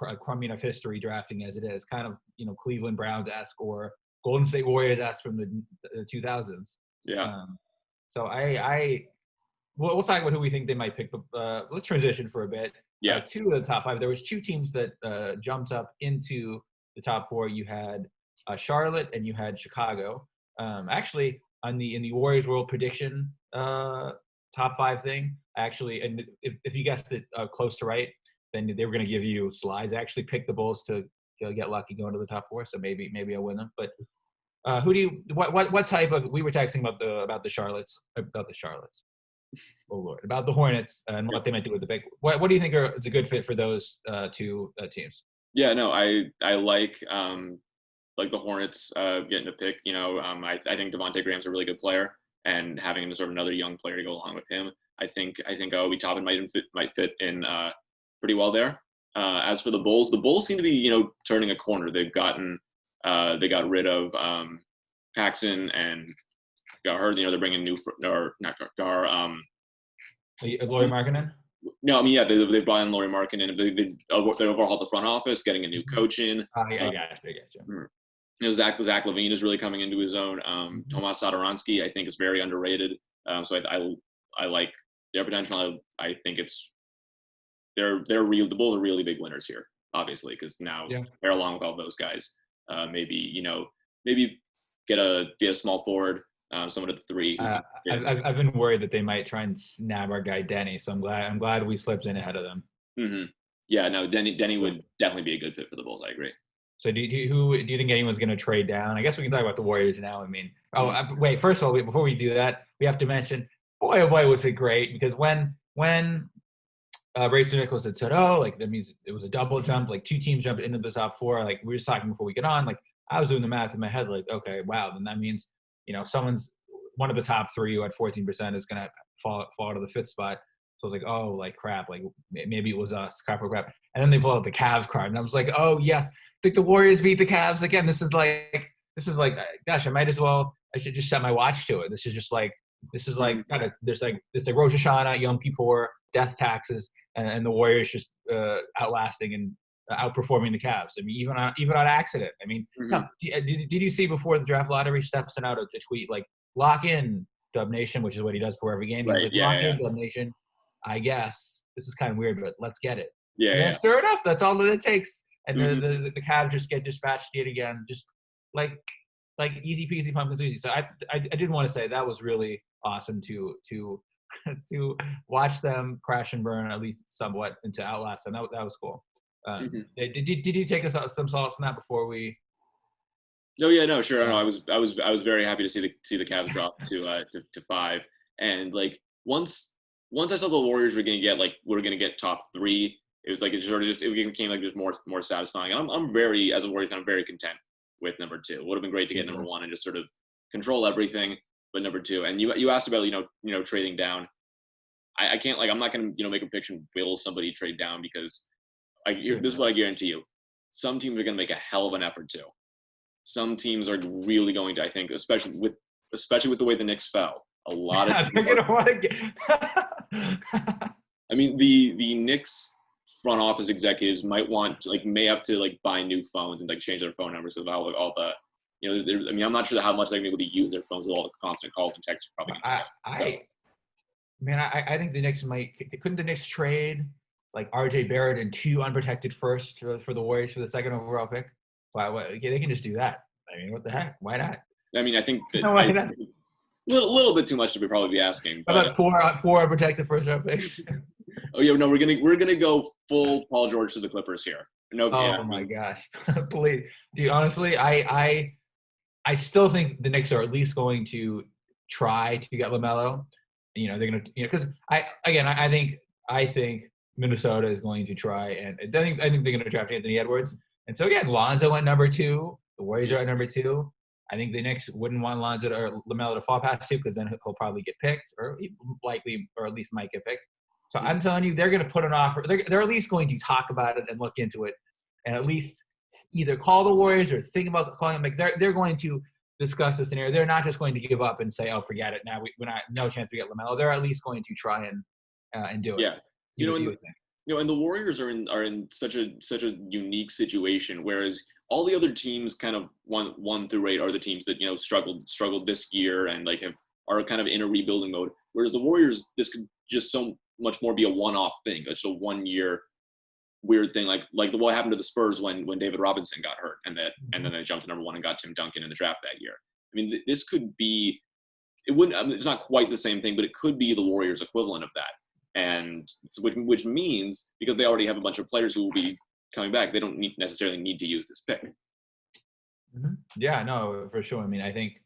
a crummy enough history drafting as it is, kind of Cleveland Browns-esque or Golden State Warriors-esque from the 2000s. Yeah. So we'll talk about who we think they might pick. But let's transition for a bit. Yeah. 2 of the top 5. There was 2 teams that jumped up into the top 4. You had Charlotte and you had Chicago. Actually, in the Warriors World Prediction top 5 thing, actually, and if you guessed it close to right, then they were going to give you slides. I actually picked the Bulls to get lucky going to the top 4, so maybe I'll win them. But what type of, we were texting about the Charlottes. Oh Lord, about the Hornets and what they might do with the pick. What do you think is a good fit for those 2 teams? Yeah, no, I like the Hornets getting a pick. I think Devontae Graham's a really good player, and having him sort of another young player to go along with him, I think Obi Toppin might fit in pretty well there. As for the Bulls seem to be turning a corner. They got rid of Paxson and Gar. They're bringing not Gar. Lauri Markkanen? No, I mean, yeah, they brought in Lauri Markkanen. They overhauled the front office, getting a new coach in. I gotcha. Zach LaVine is really coming into his own. Tomas Satoransky, I think, is very underrated. So I like their potential. I think they're real. The Bulls are really big winners here, obviously, because now they're along with all those guys. Maybe get a small forward someone at the 3. I've been worried that they might try and snab our guy Denny, so I'm glad we slipped in ahead of them. Mm-hmm. Yeah, no, Denny would definitely be a good fit for the Bulls. I agree. So do you think anyone's going to trade down? I guess we can talk about the Warriors now. I mean, wait, first of all, before we do that, we have to mention, boy, oh boy, was it great, because when Rachel Nichols had said, oh, like that means it was a double jump, like 2 teams jumped into the top 4. Like we were talking before we get on, like I was doing the math in my head, like, okay, wow, then that means, someone's one of the top 3 who had 14% is going to fall to the 5th spot. So I was like, oh, like crap, like maybe it was us, crap. And then they pull out the Cavs card, and I was like, oh yes, I think the Warriors beat the Cavs again. This is like, gosh, I should just set my watch to it. This is like kind of, it's like Rosh Hashanah, Yom Kippur, death taxes, and the Warriors just outlasting and outperforming the Cavs. I mean, even on accident. I mean, did you see before the draft lottery, Steph sent out a tweet like, lock in Dub Nation, which is what he does for every game. He's like, lock in Dub Nation. I guess this is kind of weird, but let's get it. Yeah. Sure enough, that's all that it takes. And the Cavs just get dispatched yet again, just like easy peasy pumpkin squeezy. So I did want to say that was really awesome to to watch them crash and burn, at least somewhat, and to outlast them. That was cool. Did you take us some solace in that before we? No, yeah, no, sure. No, I was very happy to see the Cavs drop to 5, and like once I saw the Warriors were gonna get top 3, it was like it became like just more satisfying. And I'm very, as a Warriors fan, I'm very content with number 2. It would have been great to get number 1 and just sort of control everything, but number 2. And you asked about trading down. I can't, like, I'm not gonna make a prediction will somebody trade down, because this is what I guarantee you: some teams are gonna make a hell of an effort to. Some teams are really going to, I think, especially with the way the Knicks fell. A lot of they're gonna want to get. I mean, the Knicks front office executives may have to buy new phones and change their phone numbers with all the I mean, I'm not sure how much they're going to be able to use their phones with all the constant calls and texts. Probably. I think the Knicks couldn't the Knicks trade like RJ Barrett and 2 unprotected first for the Warriors for the 2nd overall pick? They can just do that. I mean, what the heck? Why not? I mean, I think that little bit too much to probably be asking. How about 4 unprotected first round picks? Oh yeah, no, we're gonna go full Paul George to the Clippers here. No. Oh my gosh, please, dude. Honestly, I still think the Knicks are at least going to try to get LaMelo. They're gonna, because I think Minnesota is going to try, and I think they're going to draft Anthony Edwards. And so again, Lonzo went number 2. The Warriors are at number 2. I think the Knicks wouldn't want Lonzo or LaMelo to fall past 2, because then he'll probably get picked, or likely, or at least might get picked. So I'm telling you, they're going to put an offer. They're at least going to talk about it and look into it, and at least either call the Warriors or think about calling them. Like they're going to discuss this scenario. They're not just going to give up and say, "Oh, forget it. Now we're not, no chance we get LaMelo." They're at least going to try and do it. Yeah, and the Warriors are in such a unique situation, whereas all the other teams kind of 1 through 8 are the teams that struggled this year and are kind of in a rebuilding mode. Whereas the Warriors, this could just so much more be a one-off thing. It's a 1-year weird thing, like what happened to the Spurs when David Robinson got hurt, and then they jumped to number 1 and got Tim Duncan in the draft that year. I mean, this could be. It's not quite the same thing, but it could be the Warriors' equivalent of that. And which means, because they already have a bunch of players who will be coming back, they don't necessarily need to use this pick. Mm-hmm. Yeah, no, for sure. I mean, I think,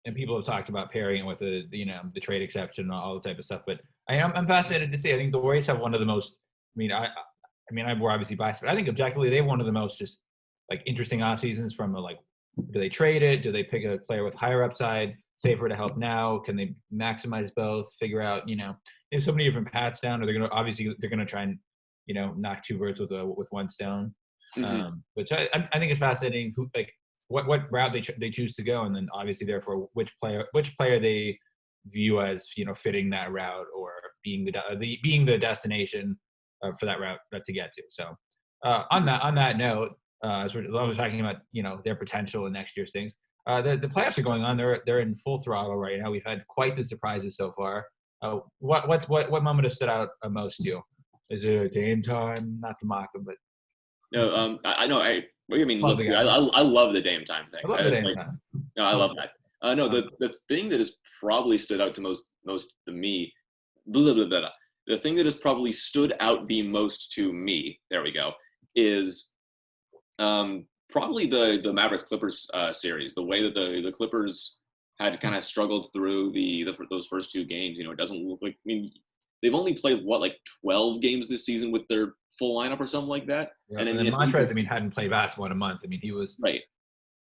and people have talked about pairing it with the trade exception and all the type of stuff. But I'm fascinated to see. I think the Warriors have one of the most. We're obviously biased, but I think objectively they have one of the most just interesting off seasons. From do they trade it? Do they pick a player with higher upside, safer to help now? Can they maximize both? Figure out there's so many different paths down. Or they're gonna try and knock 2 birds with 1 stone. Mm-hmm. Which I think is fascinating. Who what route they choose to go, and then obviously therefore which player they view as fitting that route, or being the destination for that route to get to. So on that note, as we're talking about their potential in next year's things, the playoffs are going on. They're in full throttle right now. We've had quite the surprises so far. What moment has stood out most to you? Is it a Dame time? Not to mock him, but no, I know. What do you mean? Love I love the Dame time thing. I love the Dame time. No, I love that. No, the thing that has probably stood out to most to me, blah, blah, blah, blah. The thing that has probably stood out the most to me, there we go, is probably the Mavericks Clippers series. The way that the Clippers had kind of struggled through those first two games. It doesn't look like. I mean, they've only played like 12 games this season with their full lineup or something like that. Yeah, and then Montrez, hadn't played basketball in a month. I mean, he was right.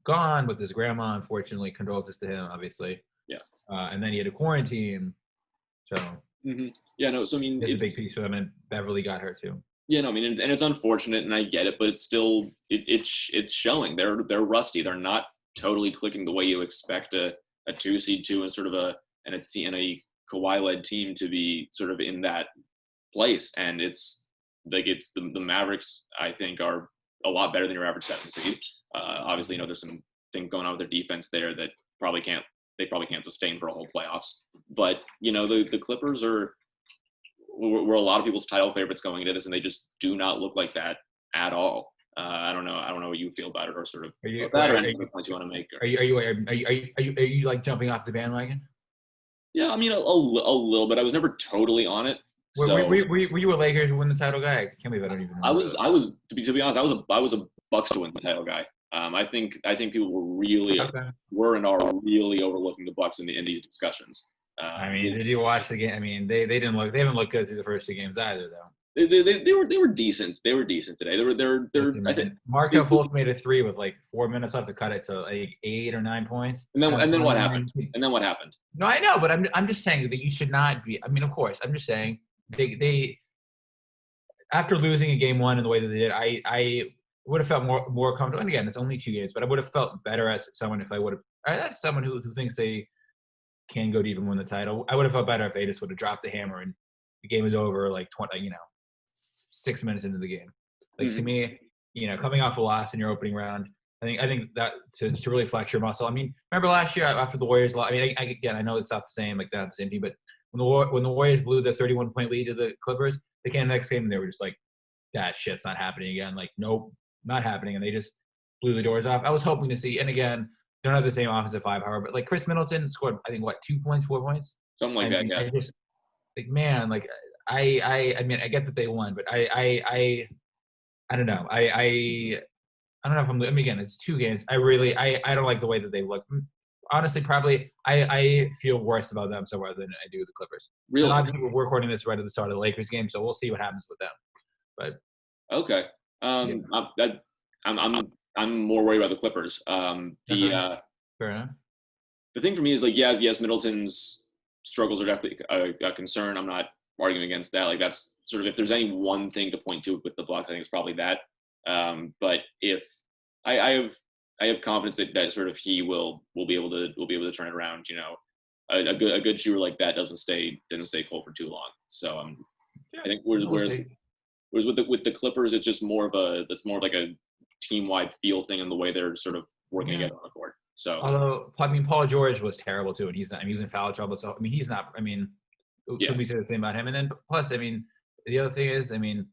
Gone with his grandma, unfortunately. Condolences to him, obviously. Yeah. And then he had a quarantine. So. Mm-hmm. Yeah, no. So I mean, it's a big piece for them, and Beverly got hurt too. Yeah, no. I mean, and it's unfortunate, and I get it, but it's still it's showing. They're rusty. They're not totally clicking the way you expect a 2-seed two and sort of a Kawhi-led team to be sort of in that place. And it's like the Mavericks, I think, are a lot better than your average 7 seed. Obviously, there's some thing going on with their defense there that probably can't sustain for a whole playoffs. But the Clippers were a lot of people's title favorites going into this, and they just do not look like that at all. I don't know what you feel about it, or sort of any other points you want to make. Are you like jumping off the bandwagon? Yeah, I mean a little bit. I was never totally on it. Were you a Lakers win the title guy? I can't believe I don't even know. I was to be honest, I was a Bucks to win the title guy. I think people were and are really overlooking the Bucks in these discussions. I mean, did you watch the game? I mean, they haven't looked good through the first two games either, though. They were decent. They were decent today. Marco Fultz made a 3 with like 4 minutes left to cut it, so like 8 or 9 points. And then what happened? No, I know, but I'm just saying that you should not be. I mean, of course, I'm just saying they after losing a game one in the way that they did, I would have felt more comfortable. And again, it's only 2 games, but I would have felt better as someone if I would have. As someone who thinks they can go deep and win the title, I would have felt better if they just would have dropped the hammer and the game was over like 6 minutes into the game. Like to me, coming off a loss in your opening round, I think that to really flex your muscle. I mean, remember last year after the Warriors? I mean, I know it's not the same, like not the same team, but when the Warriors blew the 31-point lead to the Clippers, they came the next game and they were just like, that shit's not happening again. Like, nope, not happening, and they just blew the doors off. I was hoping to see, and again, don't have the same offensive firepower, but like Chris Middleton scored, I think 2 points, 4 points, something like that. Yeah. I just like, man, like I mean, I get that they won, but I don't know. I don't know if I'm. I mean, again, it's 2 games. I don't like the way that they look. Honestly, probably I feel worse about them somewhere than I do the Clippers. Really? And obviously, we're recording this right at the start of the Lakers game, so we'll see what happens with them. But okay, I'm more worried about the Clippers. Fair enough. The thing for me is like, yes, Middleton's struggles are definitely a concern. I'm not arguing against that. Like that's sort of, if there's any one thing to point to with the Bucks, I think it's probably that. But if I have confidence that sort of he will be able to turn it around. A good shooter like that doesn't stay cold for too long. So I think whereas with the Clippers, it's just more of like a team-wide feel thing and the way they're sort of working together on the court. So although I mean, Paul George was terrible too, and he's in foul trouble. So I mean, he's not. I mean, could we say the same about him? And then plus, I mean, the other thing is, I mean,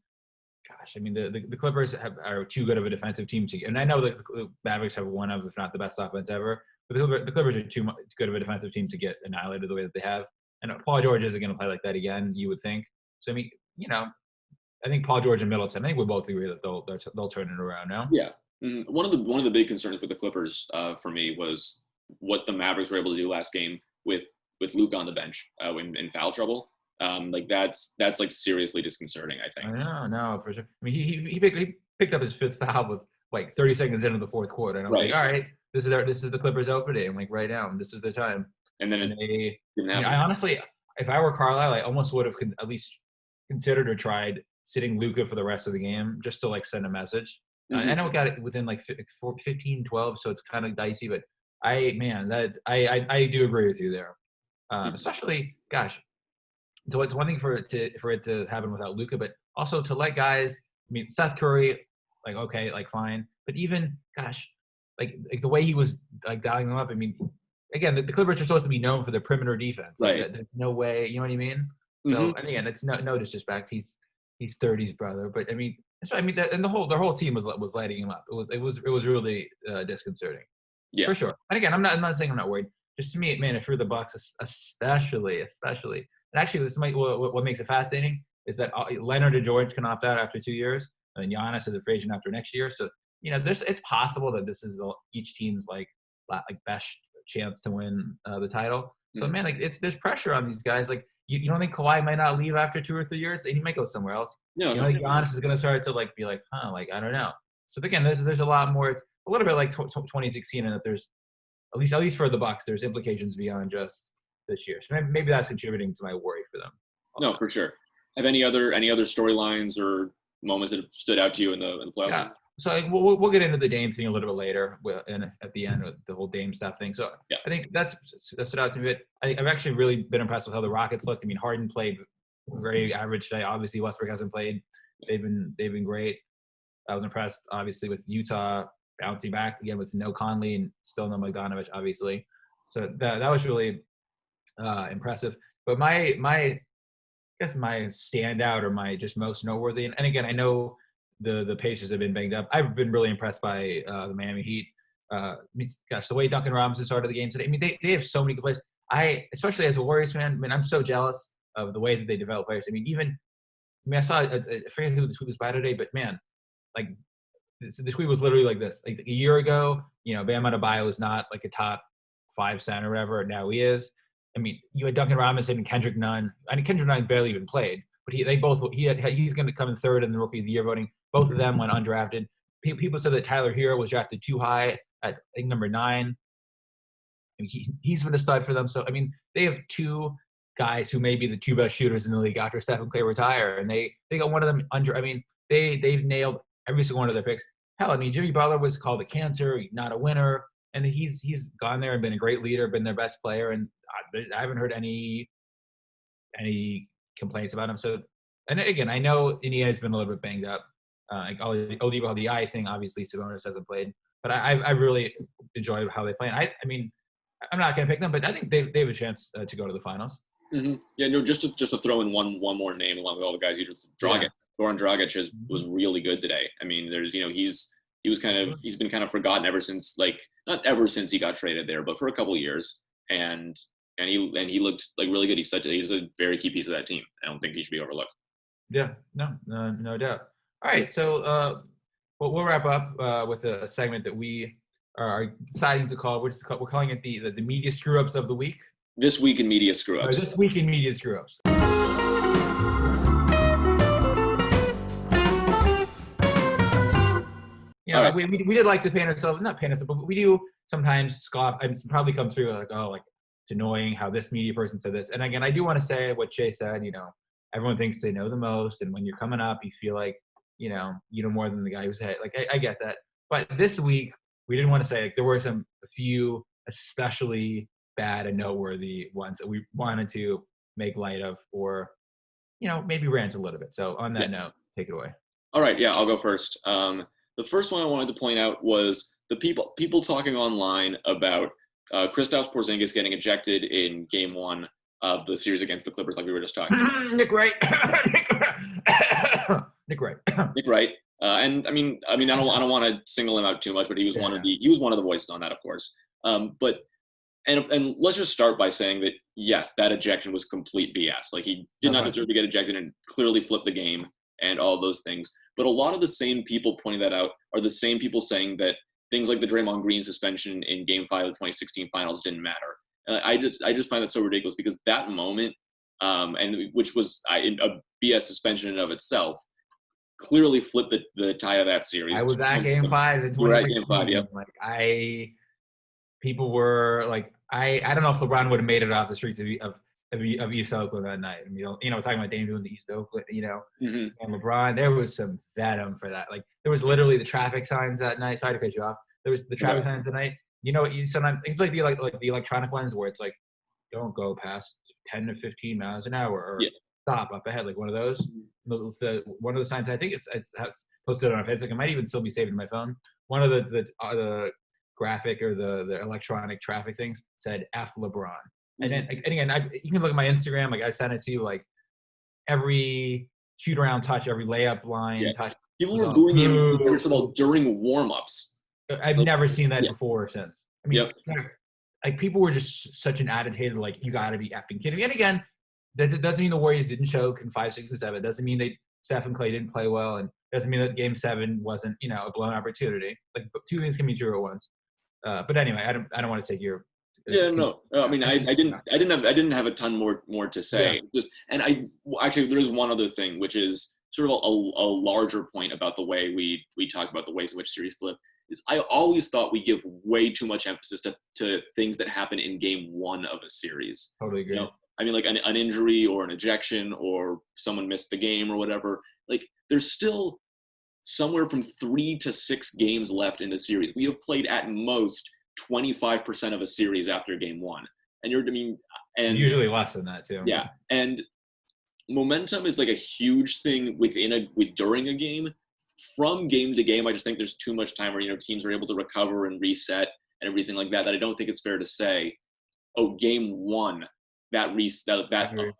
gosh, I mean, the Clippers are too good of a defensive team to get. And I know the Mavericks have one of, if not the best offense ever, but the Clippers are too good of a defensive team to get annihilated the way that they have. And Paul George isn't going to play like that again, you would think. So I mean, I think Paul George and Middleton, I think we both agree that they'll turn it around now. Yeah. One of the big concerns with the Clippers for me was what the Mavericks were able to do last game with Luka on the bench in foul trouble. Like that's like seriously disconcerting, I think. No, for sure. I mean, he picked up his 5th foul with like 30 seconds into the 4th quarter, and I was like, all right, this is the Clippers opening. I'm like, right now, this is their time. And then they didn't happen. I honestly, if I were Carlisle, I almost would have at least considered or tried sitting Luka for the rest of the game just to like send a message. I know it got it within like 15, 12, so it's kind of dicey, but I do agree with you there. Especially, gosh, so it's one thing for it to happen without Luka, but also to let guys. I mean, Seth Curry, like okay, like fine, but even gosh, like the way he was like dialing them up. I mean, again, the Clippers are supposed to be known for their perimeter defense. Right. Like, there's no way, you know what I mean? So and again, it's no disrespect. He's 30s brother, but I mean, I mean that, and their whole team was lighting him up. It was really disconcerting. Yeah, for sure. And again, I'm not saying I'm not worried. just to me, man, if you're the Bucks, especially, and actually, this might what makes it fascinating is that Leonard and George can opt out after 2 years, and Giannis is a free agent after next year. So it's possible that this is each team's like best chance to win the title. So man, like there's pressure on these guys. Like you don't think Kawhi might not leave after 2 or 3 years, and he might go somewhere else. No, Like Giannis is gonna start to like be like, like I don't know. So again, there's a lot more. It's a little bit like 2016, and that there's at least for the Bucks, there's implications beyond just this year. So maybe that's contributing to my worry for them. No, for sure. Have any other storylines or moments that have stood out to you in the playoffs? Yeah. So we'll get into the Dame thing a little bit later, and at the end with the whole Dame stuff thing. So yeah. I think that stood out to me. I've actually really been impressed with how the Rockets looked. I mean, Harden played very average today. Obviously, Westbrook hasn't played. They've been great. I was impressed, obviously, with Utah bouncing back again with no Conley and still no Bogdanović, obviously. So that was really impressive. But my standout or my just most noteworthy, and again, I know the Pacers have been banged up. I've been really impressed by the Miami Heat. Gosh, the way Duncan Robinson started the game today. I mean, they have so many good players. Especially as a Warriors fan, I'm so jealous of the way that they develop players. I saw I forget who the tweet was by today, but man, like the tweet was literally like this. Like a year ago, Bam Adebayo was not like a top 5 center or whatever. Now he is. I mean, you had Duncan Robinson and Kendrick Nunn. I mean, Kendrick Nunn barely even played, but he's going to come in third in the Rookie of the Year voting. Both of them went undrafted. People said that Tyler Hero was drafted too high at, I think, number 9. I mean, he's been a stud for them. So, I mean, they have 2 guys who may be the 2 best shooters in the league after Steph and Clay retire, and they got one of them under. I mean, they've nailed every single one of their picks. Hell, I mean, Jimmy Butler was called a cancer, not a winner, and he's gone there and been a great leader, been their best player, and I haven't heard any complaints about him. So, and again, I know Indiana's been a little bit banged up. Like Oladipo, the eye thing, obviously Sabonis hasn't played, but I really enjoyed how they play. And I mean, I'm not going to pick them, but I think they have a chance to go to the finals. Mm-hmm. Yeah, no, just to throw in one more name along with all the guys you just Dragic. Yeah. Goran Dragic was really good today. I mean, there's he's been kind of forgotten ever since, like, not ever since he got traded there, but for a couple of years, and he looked like really good. He's a very key piece of that team. I don't think he should be overlooked. Yeah, no doubt. All right, so we'll wrap up with a segment that we are deciding to call. We're calling it the media screw ups of the week. This week in media screw ups. This week in media screw ups. Right. We did like to paint ourselves, not paint ourselves, but we do sometimes scoff. I probably come through like, oh, like it's annoying how this media person said this. And again, I do want to say what Shea said. Everyone thinks they know the most, and when you're coming up, you feel like you know more than the guy who's ahead. Like I get that, but this week we didn't want to say, like, there were a few especially bad and noteworthy ones that we wanted to make light of, or maybe rant a little bit. So on that note, take it away. All right, yeah, I'll go first. The first one I wanted to point out was the people talking online about Kristaps Porzingis getting ejected in Game 1 of the series against the Clippers, like we were just talking about. Nick Wright. Nick Wright. And I mean, I don't want to single him out too much, but he was one of the voices on that, of course. But let's just start by saying that yes, that ejection was complete BS. Like, he did not deserve to get ejected and clearly flipped the game and all those things. But a lot of the same people pointing that out are the same people saying that things like the Draymond Green suspension in Game 5 of the 2016 Finals didn't matter. And I just find that so ridiculous, because that moment, which was a BS suspension in and of itself, clearly flipped the tie of that series. I was at Game 5 in 2016. You were at Game 5, yep. Like, people were like, I don't know if LeBron would have made it off the streets of East Oakland that night. I mean, talking about Dame doing the East Oakland, and LeBron, there was some venom for that. Like, there was literally the traffic signs that night. Sorry to cut you off. There was the traffic signs that night. Sometimes it's like the electronic ones where it's like, don't go past 10 to 15 miles an hour, or stop up ahead, like one of those. One of the signs, I think it's posted on our page. Like, it might even still be saved in my phone. One of the graphic or the electronic traffic things said F LeBron. And then, again, you can look at my Instagram. Like, I sent it to you, like, every shoot around touch, every layup line touch. People were booing him, first of all, during warm-ups. I've never seen that before or since. I mean, like people were just such an attitude, like you got to be effing kidding me. And again, that doesn't mean the Warriors didn't choke in 5, 6, and 7. It doesn't mean Steph and Clay didn't play well, and doesn't mean that Game 7 wasn't a blown opportunity. Like two things can be true at once. But anyway, I don't want to take your. Yeah, no. I mean, I didn't have a ton more to say. Actually, there is one other thing, which is sort of a larger point about the way we talk about the ways in which series flip. Is I always thought we give way too much emphasis to things that happen in Game 1 of a series. Totally agree. I mean, like an injury or an ejection or someone missed the game or whatever. Like, there's still somewhere from 3 to 6 games left in the series. We have played at most 25% of a series after Game 1, and usually less than that too. Yeah, and momentum is like a huge thing during a game. From game to game, I just think there's too much time where teams are able to recover and reset and everything like that. That I don't think it's fair to say, oh, Game 1 that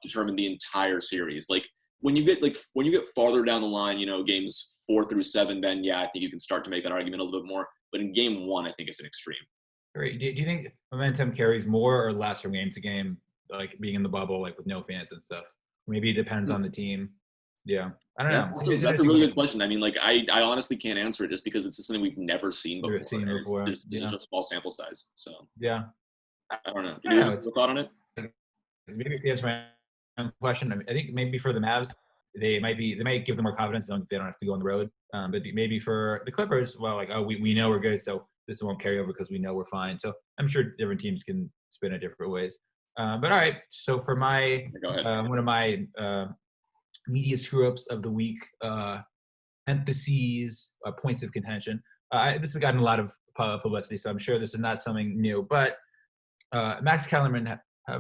determined the entire series. Like when you get farther down the line, games 4 through 7, then yeah, I think you can start to make that argument a little bit more. But in Game 1, I think it's an extreme. Great. Do you think momentum carries more or less from game to game, like being in the bubble, like with no fans and stuff? Maybe it depends on the team. Yeah, I don't know. That's a really good question. I mean, like I honestly can't answer it just because it's something we've never seen before. It's just a small sample size. So yeah, I don't know. Do you have a thought on it? Maybe to answer my own question, I think maybe for the Mavs, they might give them more confidence. They don't have to go on the road. But maybe for the Clippers, well, like, oh, we know we're good, so this won't carry over because we know we're fine. So I'm sure different teams can spin it different ways. But all right, so for my one of my media screw-ups of the week, emphases, points of contention. This has gotten a lot of publicity, so I'm sure this is not something new. But Max Kellerman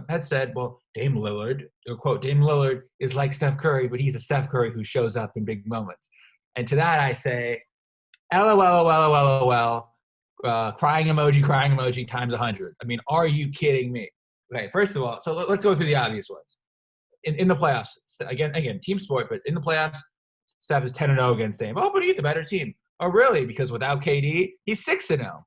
had said, well, Dame Lillard, or quote, Dame Lillard is like Steph Curry, but he's a Steph Curry who shows up in big moments. And to that I say, LOL, crying emoji times 100. I mean, are you kidding me? Okay, first of all, so let's go through the obvious ones. In the playoffs, again, team sport, but in the playoffs, Steph is 10-0 against Dame. Oh, but he's the better team. Oh, really? Because without KD, he's 6-0.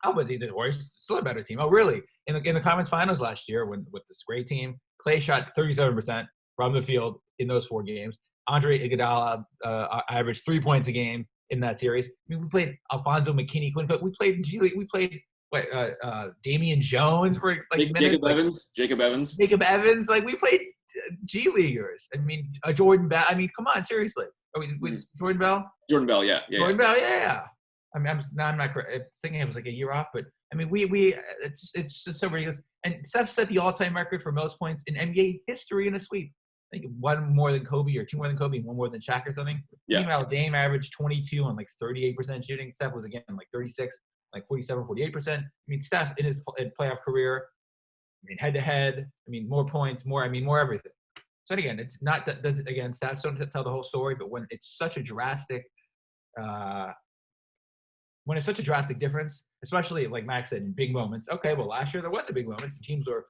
Oh, but the Warriors still a better team. Oh, really? In the conference finals last year, with this great team, Clay shot 37% from the field in those 4 games. Andre Iguodala averaged 3 points a game in that series. I mean, we played Alfonso McKinney, but we played G League. We played Damian Jones for like minutes. Jacob Evans. Like we played G Leaguers. I mean, Jordan Bell. I mean, come on, seriously. Jordan Bell. Jordan Bell, yeah. Jordan Bell, yeah. I mean, I'm not thinking it was like a year off, but I mean, it's just so ridiculous. And Steph set the all-time record for most points in NBA history in a sweep. I think 1 more than Kobe or 2 more than Kobe and 1 more than Shaq or something. Yeah. Meanwhile, Dame averaged 22 on like 38% shooting. Steph was again like 36, like 47, 48%. I mean, Steph in his playoff career, I mean, head to head, I mean, more points, more everything. So again, it's not that again, stats don't tell the whole story, but when it's such a drastic difference, especially like Max said, in big moments. Okay, well, last year there was a big moment. The teams were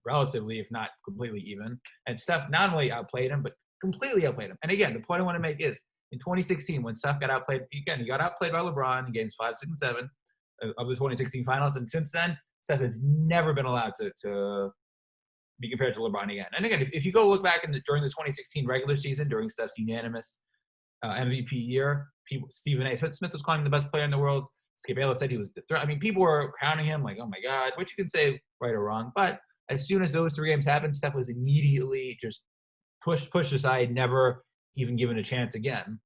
relatively, if not completely even. And Steph not only outplayed him, but completely outplayed him. And again, the point I want to make is in 2016, when Steph got outplayed, again, he got outplayed by LeBron in games 5, 6, and 7 of the 2016 finals. And since then, Steph has never been allowed to be compared to LeBron again. And again, if you go look back during the 2016 regular season, during Steph's unanimous MVP year, Stephen A. Smith was calling him the best player in the world. Skip Bayless said he was the threat. I mean, people were crowning him like, oh my God, which you can say right or wrong. But as soon as those 3 games happened, Steph was immediately just pushed aside, never even given a chance again.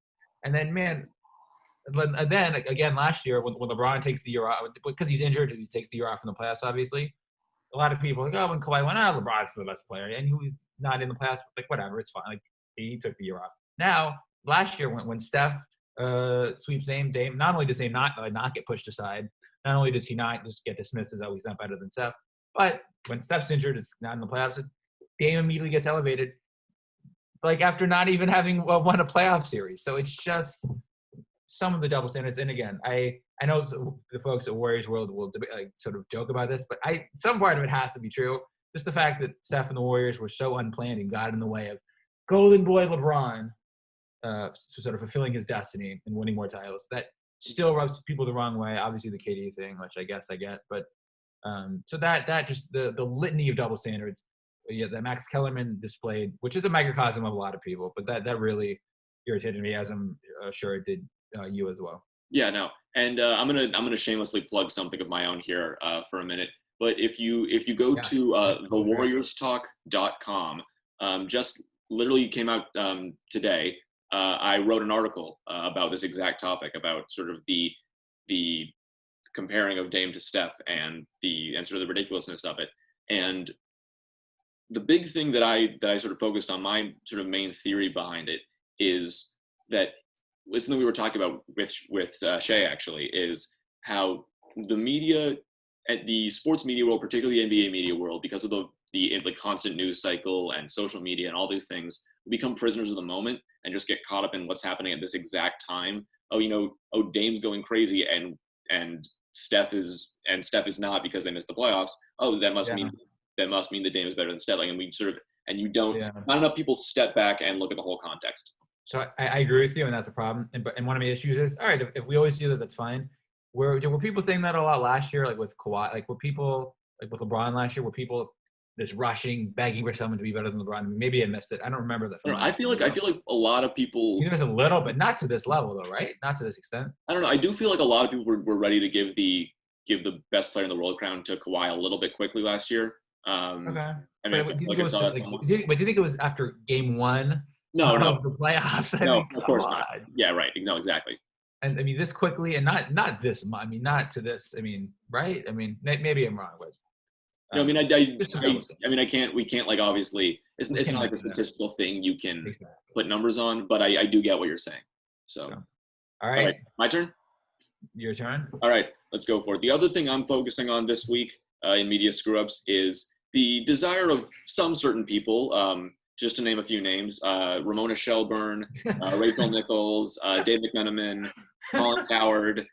And then, then again last year when LeBron takes the year off, because he's injured, he takes the year off in the playoffs, obviously. A lot of people are like, oh, when Kawhi went out, LeBron's the best player. And he was not in the playoffs. Like, whatever, it's fine. Like, he took the year off. Now, last year when Steph sweeps Dame, not only does Dame not get pushed aside, not only does he not just get dismissed as, oh, he's not better than Steph, but when Steph's injured, it's not in the playoffs, Dame immediately gets elevated, like after not even having won a playoff series. So it's just some of the double standards. And again, I know the folks at Warriors World will sort of joke about this, but some part of it has to be true. Just the fact that Steph and the Warriors were so unplanned and got in the way of Golden Boy LeBron sort of fulfilling his destiny and winning more titles. That still rubs people the wrong way. Obviously the KD thing, which I guess I get, but So that just the litany of double standards, that Max Kellerman displayed, which is a microcosm of a lot of people, but that really irritated me, as I'm sure it did you as well. Yeah, no, and I'm gonna shamelessly plug something of my own here for a minute. But if you go to thewarriorstalk.com, just literally came out today. I wrote an article about this exact topic, about sort of the comparing of Dame to Steph and sort of the ridiculousness of it. And the big thing that I sort of focused on, my sort of main theory behind it, is that it's something we were talking about with Shea, actually, is how the media, at the sports media world, particularly the NBA media world, because of the constant news cycle and social media and all these things, become prisoners of the moment and just get caught up in what's happening at this exact time. Dame's going crazy and Steph is not, because they missed the playoffs. Oh, that must mean the Dame is better than Steph. And not enough people step back and look at the whole context. So I agree with you, and that's a problem. And one of my issues is, all right, if we always do that, that's fine. Were people saying that a lot last year, like with Kawhi, like were people like with LeBron last year, were people just rushing, begging for someone to be better than LeBron? I mean, maybe I missed it. I don't remember that. I feel like a lot of people. It was a little, but not to this level, though, right? Not to this extent. I don't know. I do feel like a lot of people were ready to give the best player in the world crown to Kawhi a little bit quickly last year. Okay. I mean, do you think it was after game one? No. The playoffs. Of course not. Yeah, right. No, exactly. And I mean, this quickly, and not this. I mean, not to this. I mean, right? I mean, maybe I'm wrong, but. No, I mean, I can't. We can't, like, obviously. It's not like a statistical thing you can put numbers on, but I do get what you're saying. So. All right. My turn. Your turn. All right, let's go for it. The other thing I'm focusing on this week in media screw-ups is the desire of some certain people. Just to name a few names: Ramona Shelburne, Rachel Nichols, Dave McMenamin, Colin Coward.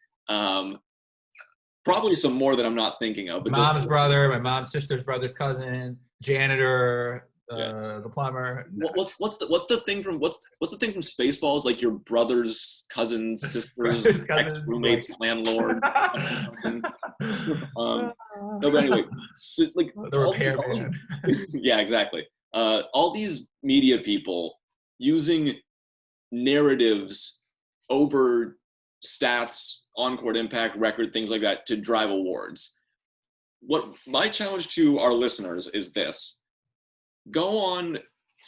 Probably some more that I'm not thinking of. But mom's brother, my mom's sister's brother's cousin, janitor, the plumber. What's the thing from Spaceballs? Like your brother's cousin's sister's ex-roommate's landlord. No, but anyway, like the repairman. Yeah, exactly. All these media people using narratives over stats, on-court impact, record, things like that to drive awards. What my challenge to our listeners is this: go on,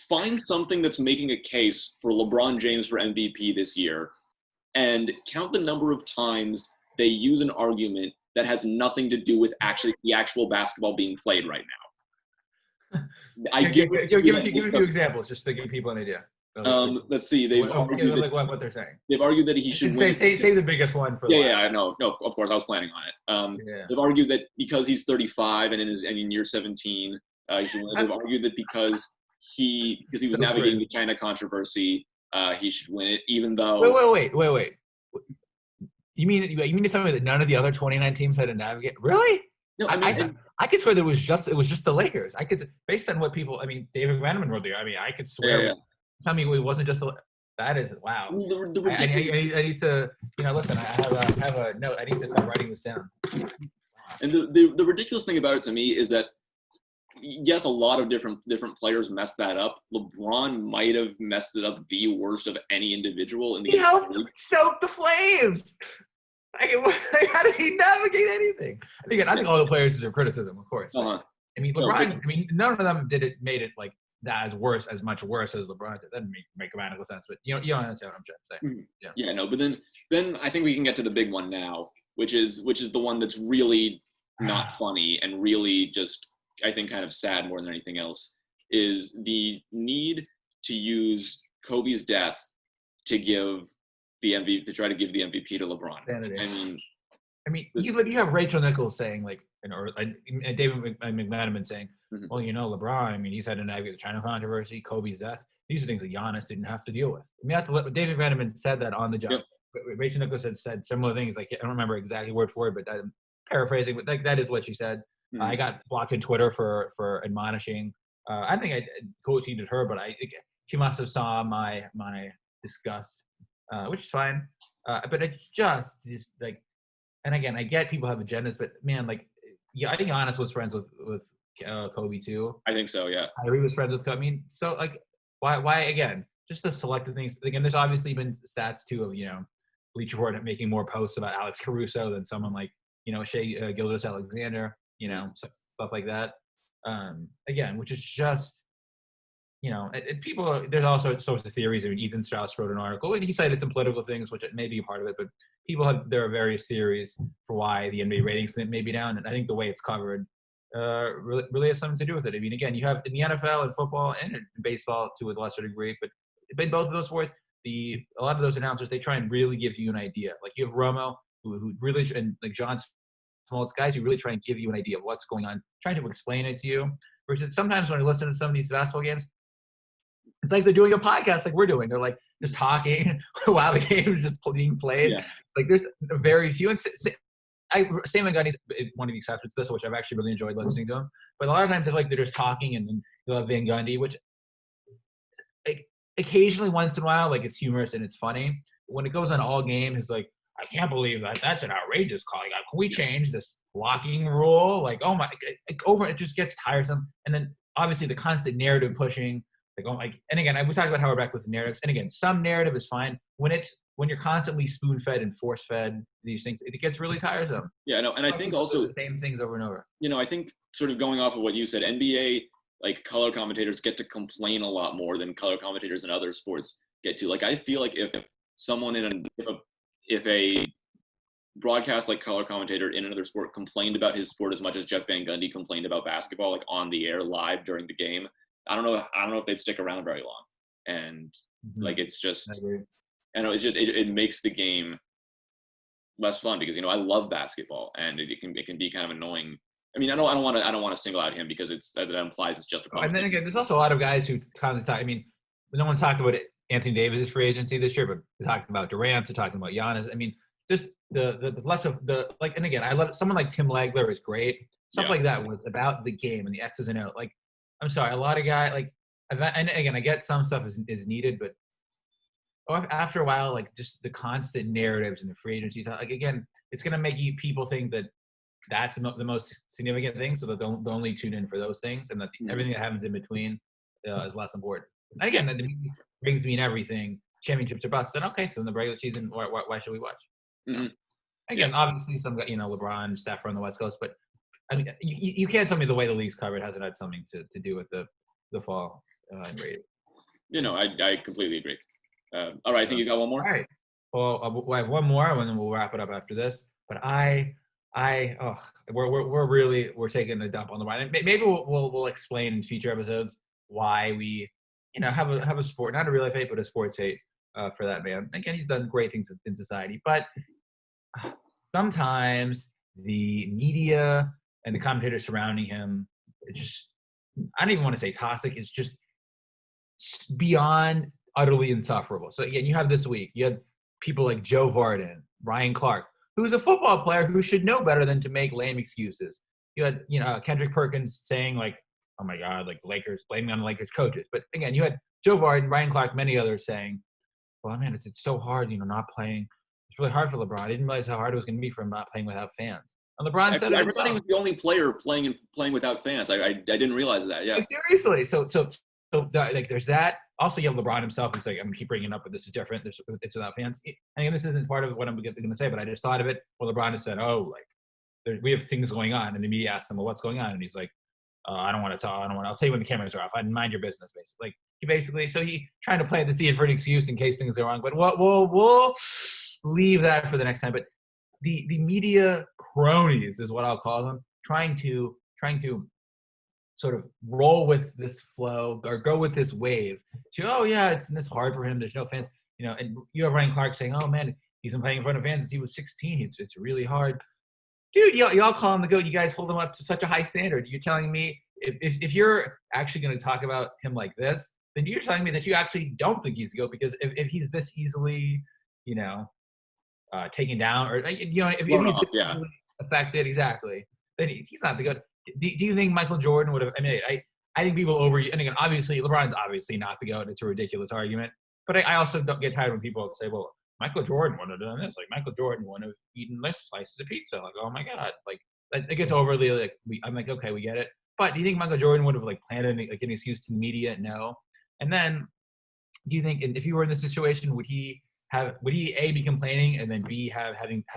find something that's making a case for LeBron James for MVP this year, and count the number of times they use an argument that has nothing to do with the actual basketball being played right now. Give a few examples just to give people an idea. Let's see. They've argued what they're saying. They've argued that he should win. Say the biggest one for. Yeah, I know. No, of course, I was planning on it. They've argued that because he's 35 and in year 17, he should win. They've argued that because he was navigating the China controversy, he should win it, even though. Wait. You mean to tell me that none of the other 29 teams had to navigate? Really? No, I could swear that it was just the Lakers. I could, based on what people. I mean, David McMenamin wrote there. I mean, I could swear. Yeah. Tell me it wasn't just that is wow. I need to listen. I have a note. I need to start writing this down. And the ridiculous thing about it to me is that yes, a lot of different players messed that up. LeBron might have messed it up the worst of any individual in the He helped stoke the flames. How did he navigate anything? I think all the players deserve criticism, of course. Uh-huh. I mean, LeBron. I mean, none of them made it like that as much worse as LeBron did. That doesn't make grammatical sense, but you don't understand what I'm trying to say. Yeah, no, but then I think we can get to the big one now, which is the one that's really not funny and really just, I think, kind of sad more than anything else, is the need to use Kobe's death to give the MVP, to try to give the MVP to LeBron. I mean, you have Rachel Nichols saying and David McMenamin saying, well, LeBron, I mean, he's had to navigate the China controversy, Kobe's death. These are things that Giannis didn't have to deal with. I mean, that's what David McMenamin said that on the job. Yep. Rachel Nichols had said similar things. Like, I don't remember exactly word for word, but I'm paraphrasing, but that is what she said. Mm-hmm. I got blocked on Twitter for admonishing. I think I co-tweeted her, but she must have saw my disgust, which is fine. But it just like, and again, I get people have agendas, but man, like, yeah, I think Giannis was friends with Kobe too. I think so. Yeah. Kyrie was friends with Kobe. I mean, so like, why again? Just the selective things. Again, there's obviously been stats too of Bleacher Report making more posts about Alex Caruso than someone like Shea Gilgeous-Alexander. Stuff like that. Again, which is just people. There's also sorts of theories. I mean, Ethan Strauss wrote an article, and he cited some political things, which may be a part of it. But there are various theories for why the NBA ratings may be down, and I think the way it's covered really has something to do with it. I mean, again, you have in the NFL and football and in baseball to a lesser degree, but in both of those sports, a lot of those announcers, they try and really give you an idea. Like you have Romo, who really, and like John Smoltz, guys who really try and give you an idea of what's going on, trying to explain it to you. Versus sometimes when I listen to some of these basketball games, it's like they're doing a podcast like we're doing. They're like just talking while the game is just being played. Yeah. Like there's very few. And Sam Van Gundy's one of the exceptions to this, which I've actually really enjoyed listening to him. But a lot of times I feel like they're just talking, and then you'll have Van Gundy, which like occasionally once in a while, like it's humorous and it's funny. When it goes on all game, it's like, I can't believe that. That's an outrageous call. Like, can we change this blocking rule? Like, oh my, it just gets tiresome. And then obviously the constant narrative pushing. And again, we talked about how we're back with the narratives. And again, some narrative is fine when you're constantly spoon-fed and force-fed these things. It gets really tiresome. Yeah, no, and I think also the same things over and over. I think sort of going off of what you said, NBA like color commentators get to complain a lot more than color commentators in other sports get to. Like I feel like if someone if a broadcast like color commentator in another sport complained about his sport as much as Jeff Van Gundy complained about basketball, like on the air live during the game, I don't know if they'd stick around very long. And like it's just, I know it's just it makes the game less fun because I love basketball and it can be kind of annoying. I mean, I don't want to single out him because that implies it's just a and then again, there's also a lot of guys who constantly talk. I mean, no one's talked about Anthony Davis' free agency this year, but they're talking about Durant, they're talking about Giannis. I mean, just the less of the like. And again, I love someone like Tim Legler is great. Stuff like that was about the game and the X's and O's. Like, I'm sorry, a lot of guys like, and again, I get some stuff is needed, but after a while, like just the constant narratives and the free agency, like again, it's gonna make people think that that's the most significant thing, so that they'll only tune in for those things, and that everything that happens in between is less important. And again, that brings me in everything. Championships are bust. And okay, so in the regular season, why should we watch? Mm-hmm. Again, obviously, some LeBron, Steph are on the West Coast, but I mean, you can't tell me the way the league's covered hasn't had something to do with the fall and rating. I completely agree. All right, I think you got one more. All right. Well, I have one more, and then we'll wrap it up after this. But we're taking a dump on the line. Maybe we'll explain in future episodes why we have a sport, not a real life hate, but a sports hate for that man. Again, he's done great things in society, but sometimes the media and the commentators surrounding him, it's just, I don't even want to say toxic. It's just beyond utterly insufferable. So again, you have this week, you had people like Joe Varden, Ryan Clark, who's a football player who should know better than to make lame excuses. You had, Kendrick Perkins saying like, oh my God, like Lakers, blaming on the Lakers coaches. But again, you had Joe Varden, Ryan Clark, many others saying, well, man, it's so hard, not playing. It's really hard for LeBron. I didn't realize how hard it was going to be for him not playing without fans. And LeBron said I thought he was the only player playing without fans. I didn't realize that. Yeah. Like, seriously. So like there's that. Also, you have LeBron himself who's like, I'm going to keep bringing it up, but this is different. It's without fans. And again, this isn't part of what I'm going to say, but I just thought of it. Well, LeBron has said, we have things going on. And the media asked him, well, what's going on? And he's like, I don't want to talk. I'll tell you when the cameras are off. I mind your business, basically. So he trying to plant the seed for an excuse in case things go wrong. But we'll leave that for the next time. But the media cronies is what I'll call them, trying to sort of roll with this flow or go with this wave to, it's hard for him. There's no fans, and you have Ryan Clark saying, oh man, he's been playing in front of fans since he was 16. It's really hard. Dude, y'all call him the GOAT. You guys hold him up to such a high standard. You're telling me if you're actually going to talk about him like this, then you're telling me that you actually don't think he's the GOAT, because if he's this easily, taken down, or if he's this easily affected, exactly, then he's not the GOAT. Do you think Michael Jordan would have? I mean, I think people and again, obviously LeBron's obviously not the GOAT. It's a ridiculous argument, but I also don't get tired when people say, well, Michael Jordan would have done this. Like Michael Jordan would have eaten less slices of pizza. Like, oh my God, like it gets overly like I'm like, okay, we get it. But do you think Michael Jordan would have like planted like an excuse to the media? No. And then do you think if you were in this situation, would he A, be complaining, and then B, have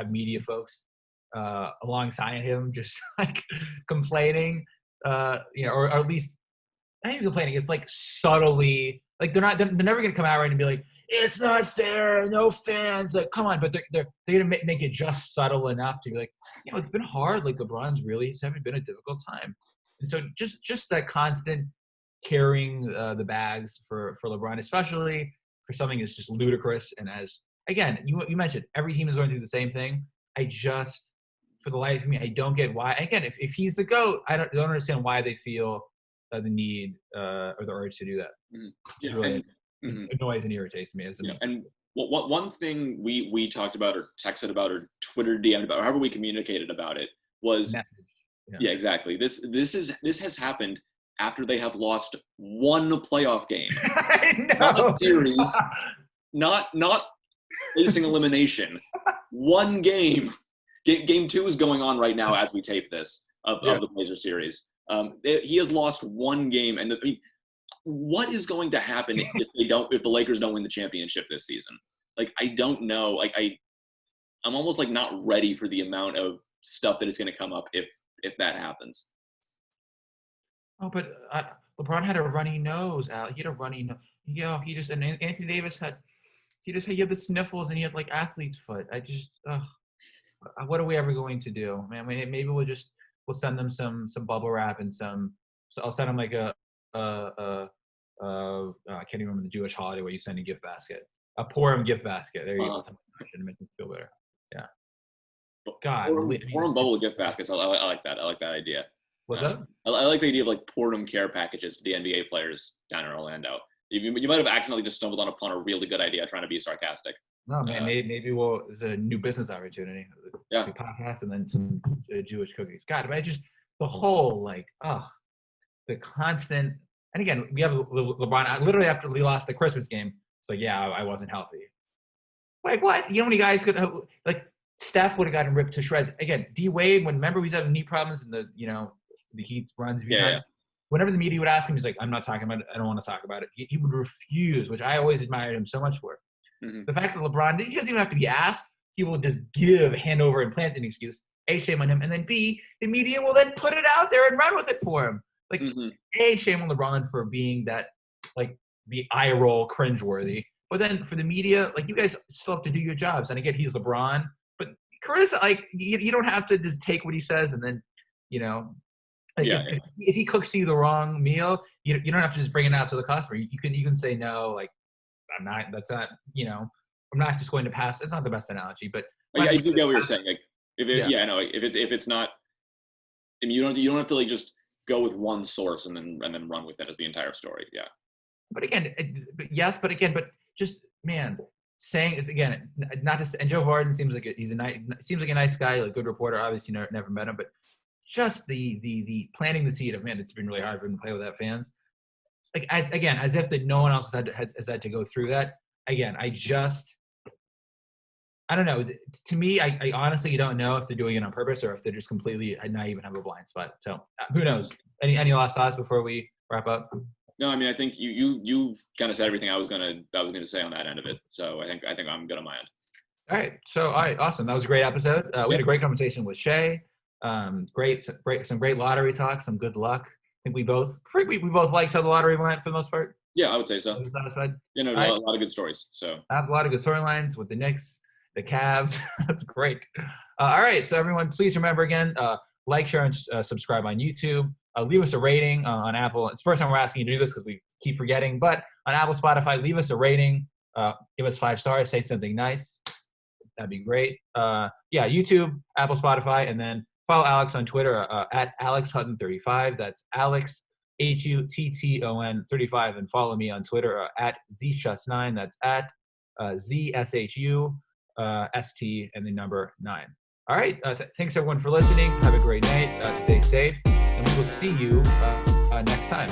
media folks alongside him just like complaining, or at least not even complaining. It's like subtly, like they're never gonna come out right and be like, it's not fair, no fans, like come on. But they're gonna make it just subtle enough to be like, it's been hard. Like LeBron's really, it's having been a difficult time, and so just that constant carrying the bags for LeBron, especially for something that's just ludicrous. And as again, you mentioned, every team is going through the same thing. I just, for the life of me, I don't get why. Again, if he's the GOAT, I don't understand why they feel the need or the urge to do that. It really annoys and irritates me. And one thing we talked about or texted about or Twitter DM'd about, or however we communicated about it, was yeah, exactly. This has happened after they have lost one playoff game. Not a series, not facing elimination. One game. Game 2 is going on right now as we tape this of the Blazers series. He has lost one game, and what is going to happen if the Lakers don't win the championship this season? Like, I don't know. Like, I'm almost like not ready for the amount of stuff that is going to come up if that happens. Oh, but LeBron had a runny nose, Al. He had a runny nose. And Anthony Davis had the sniffles, and he had like athlete's foot. What are we ever going to do, man? Maybe we'll send them some bubble wrap and so I'll send them like I can't even remember the Jewish holiday where you send a gift basket, a Purim gift basket. There you go. Should make me feel better. Yeah. God. Purim bubble gift baskets. I like that. I like that idea. What's up? I like the idea of like Purim care packages to the NBA players down in Orlando. You might have accidentally just stumbled upon a really good idea trying to be sarcastic. No, man, maybe it's a new business opportunity. Yeah. Podcast and then some Jewish cookies. God, but the whole the constant, and again, we have LeBron literally after we lost the Christmas game. It's like, yeah, I wasn't healthy. Like what? You know how many guys could like Steph would have gotten ripped to shreds. Again, D Wade, remember he's having knee problems and the Heat's runs a few times. Whenever the media would ask him, he's like, I'm not talking about it. I don't want to talk about it. He would refuse, which I always admired him so much for. Mm-hmm. The fact that LeBron, he doesn't even have to be asked. He will just hand over and plant an excuse. A, shame on him. And then B, the media will then put it out there and run with it for him. Like, A, shame on LeBron for being that, like, the eye roll cringeworthy. But then for the media, like, you guys still have to do your jobs. And again, he's LeBron. But Chris, like, you don't have to just take what he says and then, if he cooks you the wrong meal, you don't have to just bring it out to the customer. You can say no, like, I'm not just going to pass. It's not the best analogy, but I do get what you're saying. Like, if it's not, I mean, you don't have to like just go with one source and then run with that as the entire story. Yeah. But just man, saying is again not to. And Joe Varden seems like a nice guy, like good reporter. Obviously, never met him, but just the planting the seed of man. It's been really hard for him to play without fans. Like as if that no one else has had to go through that. Again, I don't know. To me, I honestly don't know if they're doing it on purpose or if they're just completely not even have a blind spot. So who knows? Any last thoughts before we wrap up? No, I mean I think you've kind of said everything I was gonna say on that end of it. So I think I'm good on my end. All right, awesome. That was a great episode. We had a great conversation with Shea. Some great lottery talk. Some good luck. I think we both liked how the lottery went for the most part. Yeah, I would say so. Satisfied. A lot of good stories. So I have a lot of good storylines with the Knicks, the Cavs. That's great. All right, so everyone, please remember again, like, share, and subscribe on YouTube. Leave us a rating on Apple. It's the first time we're asking you to do this because we keep forgetting. But on Apple, Spotify, leave us a rating. Give us 5 stars. Say something nice. That'd be great. YouTube, Apple, Spotify, and then follow Alex on Twitter at AlexHutton35. That's Alex HUTTON 35, and follow me on Twitter at ZShus9. That's at ZSHU ST and the number 9. All right. Thanks everyone for listening. Have a great night. Stay safe, and we will see you next time.